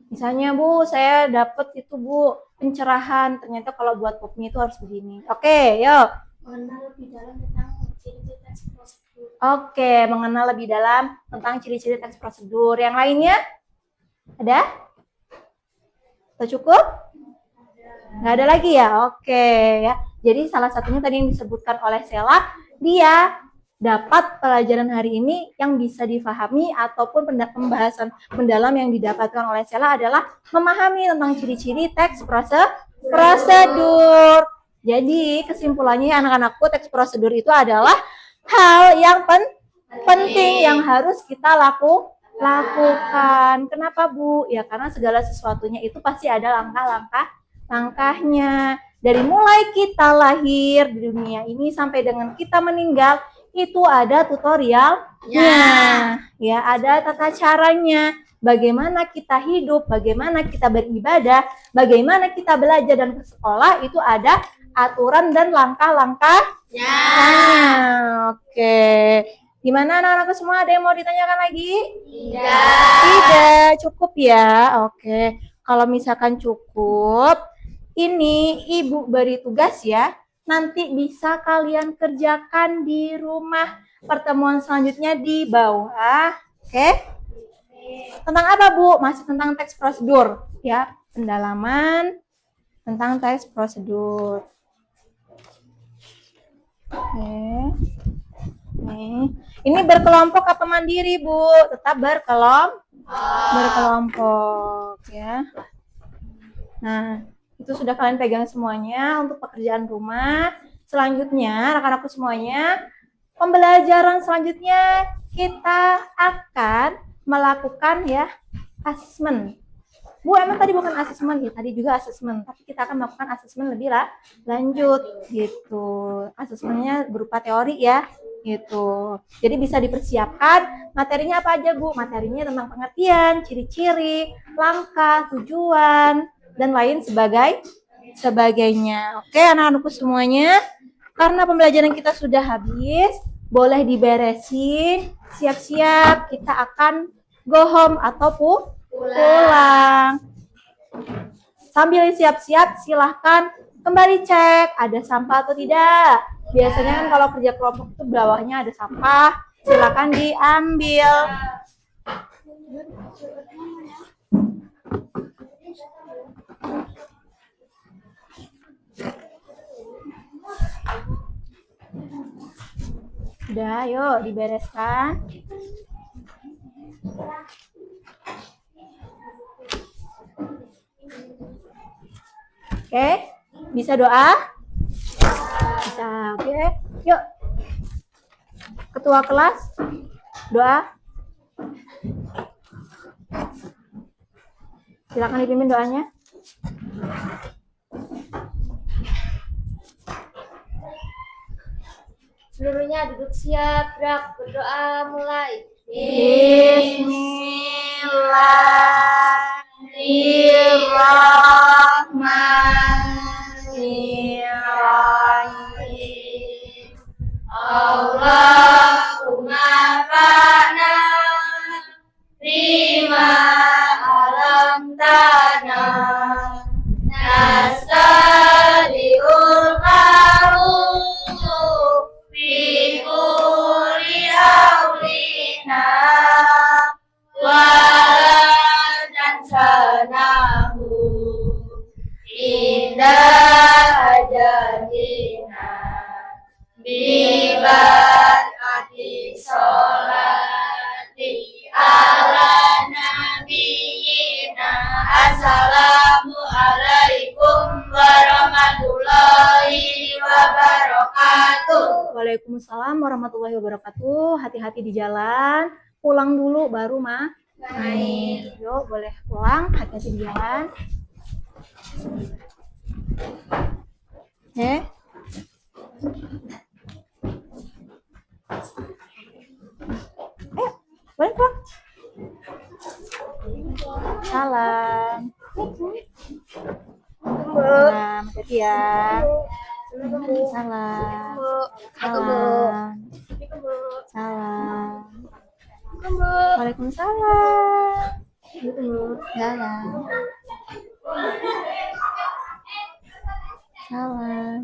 [SPEAKER 1] Misalnya Bu, saya dapat itu Bu, pencerahan. Ternyata kalau buat pop mie itu harus begini. Oke, yuk.
[SPEAKER 2] Mengenal lebih dalam tentang ciri-ciri teks prosedur.
[SPEAKER 1] Oke, mengenal lebih dalam tentang ciri-ciri teks prosedur. Yang lainnya? Ada? Atau cukup? Nggak ada lagi ya? Oke ya. Jadi salah satunya tadi yang disebutkan oleh Sela, dia dapat pelajaran hari ini yang bisa difahami ataupun pembahasan mendalam yang didapatkan oleh Sela adalah memahami tentang ciri-ciri teks prosedur. Jadi kesimpulannya anak-anakku, teks prosedur itu adalah hal yang penting yang harus kita lakukan. Kenapa Bu? Ya karena segala sesuatunya itu pasti ada langkahnya. Dari mulai kita lahir di dunia ini sampai dengan kita meninggal, itu ada tutorialnya, ya ada tata caranya, bagaimana kita hidup, bagaimana kita beribadah, bagaimana kita belajar dan bersekolah, itu ada aturan dan langkah-langkahnya. Oke, gimana anak-anakku semua? Ada yang mau ditanyakan lagi? Tidak, cukup ya. Oke, kalau misalkan cukup, ini Ibu beri tugas ya. Nanti bisa kalian kerjakan di rumah. Pertemuan selanjutnya di bawah. Oke? Tentang apa, Bu? Masih tentang teks prosedur. Ya, pendalaman tentang teks prosedur. Oke. Nih. Ini berkelompok apa mandiri, Bu? Tetap berkelompok. Ya. Nah, itu sudah kalian pegang semuanya untuk pekerjaan rumah. Selanjutnya, anak-anakku semuanya, pembelajaran selanjutnya kita akan melakukan ya asesmen. Bu, emang tadi bukan asesmen ya, tadi juga asesmen, tapi kita akan melakukan asesmen lebih lanjut gitu. Asesmennya berupa teori ya, gitu. Jadi bisa dipersiapkan materinya apa aja Bu? Materinya tentang pengertian, ciri-ciri, langkah, tujuan, dan lain sebagainya. Oke, anak-anakku semuanya, karena pembelajaran kita sudah habis, boleh diberesin, siap-siap, kita akan go home atau pulang. Sambil siap-siap, silahkan kembali cek ada sampah atau tidak. Biasanya kan kalau kerja kelompok itu bawahnya ada sampah, silahkan diambil. Udah, yuk dibereskan. Oke, bisa doa? Bisa, oke. Yuk. Ketua kelas, doa. Silakan dipimpin doanya.
[SPEAKER 2] Seluruhnya duduk siap, gerak, berdoa, mulai.
[SPEAKER 1] Bismillahirrahmanirrahim.
[SPEAKER 2] Allahumma fa'na bima alamtana nasta'diul qahu fi kulli awlina wa tansanahu indah ajalina bibarakati sholati ala nabiyina. Assalamualaikum warahmatullahi wabarakatuh.
[SPEAKER 1] Waalaikumsalam warahmatullahi wabarakatuh. Hati-hati di jalan. Pulang dulu baru main. Yuk, boleh pulang. Hati-hati di jalan. Boleh pulang. Salam. Salam, hati-hati ya. Salam. Salam. Salam. Waalaikumsalam. Salam. Salam.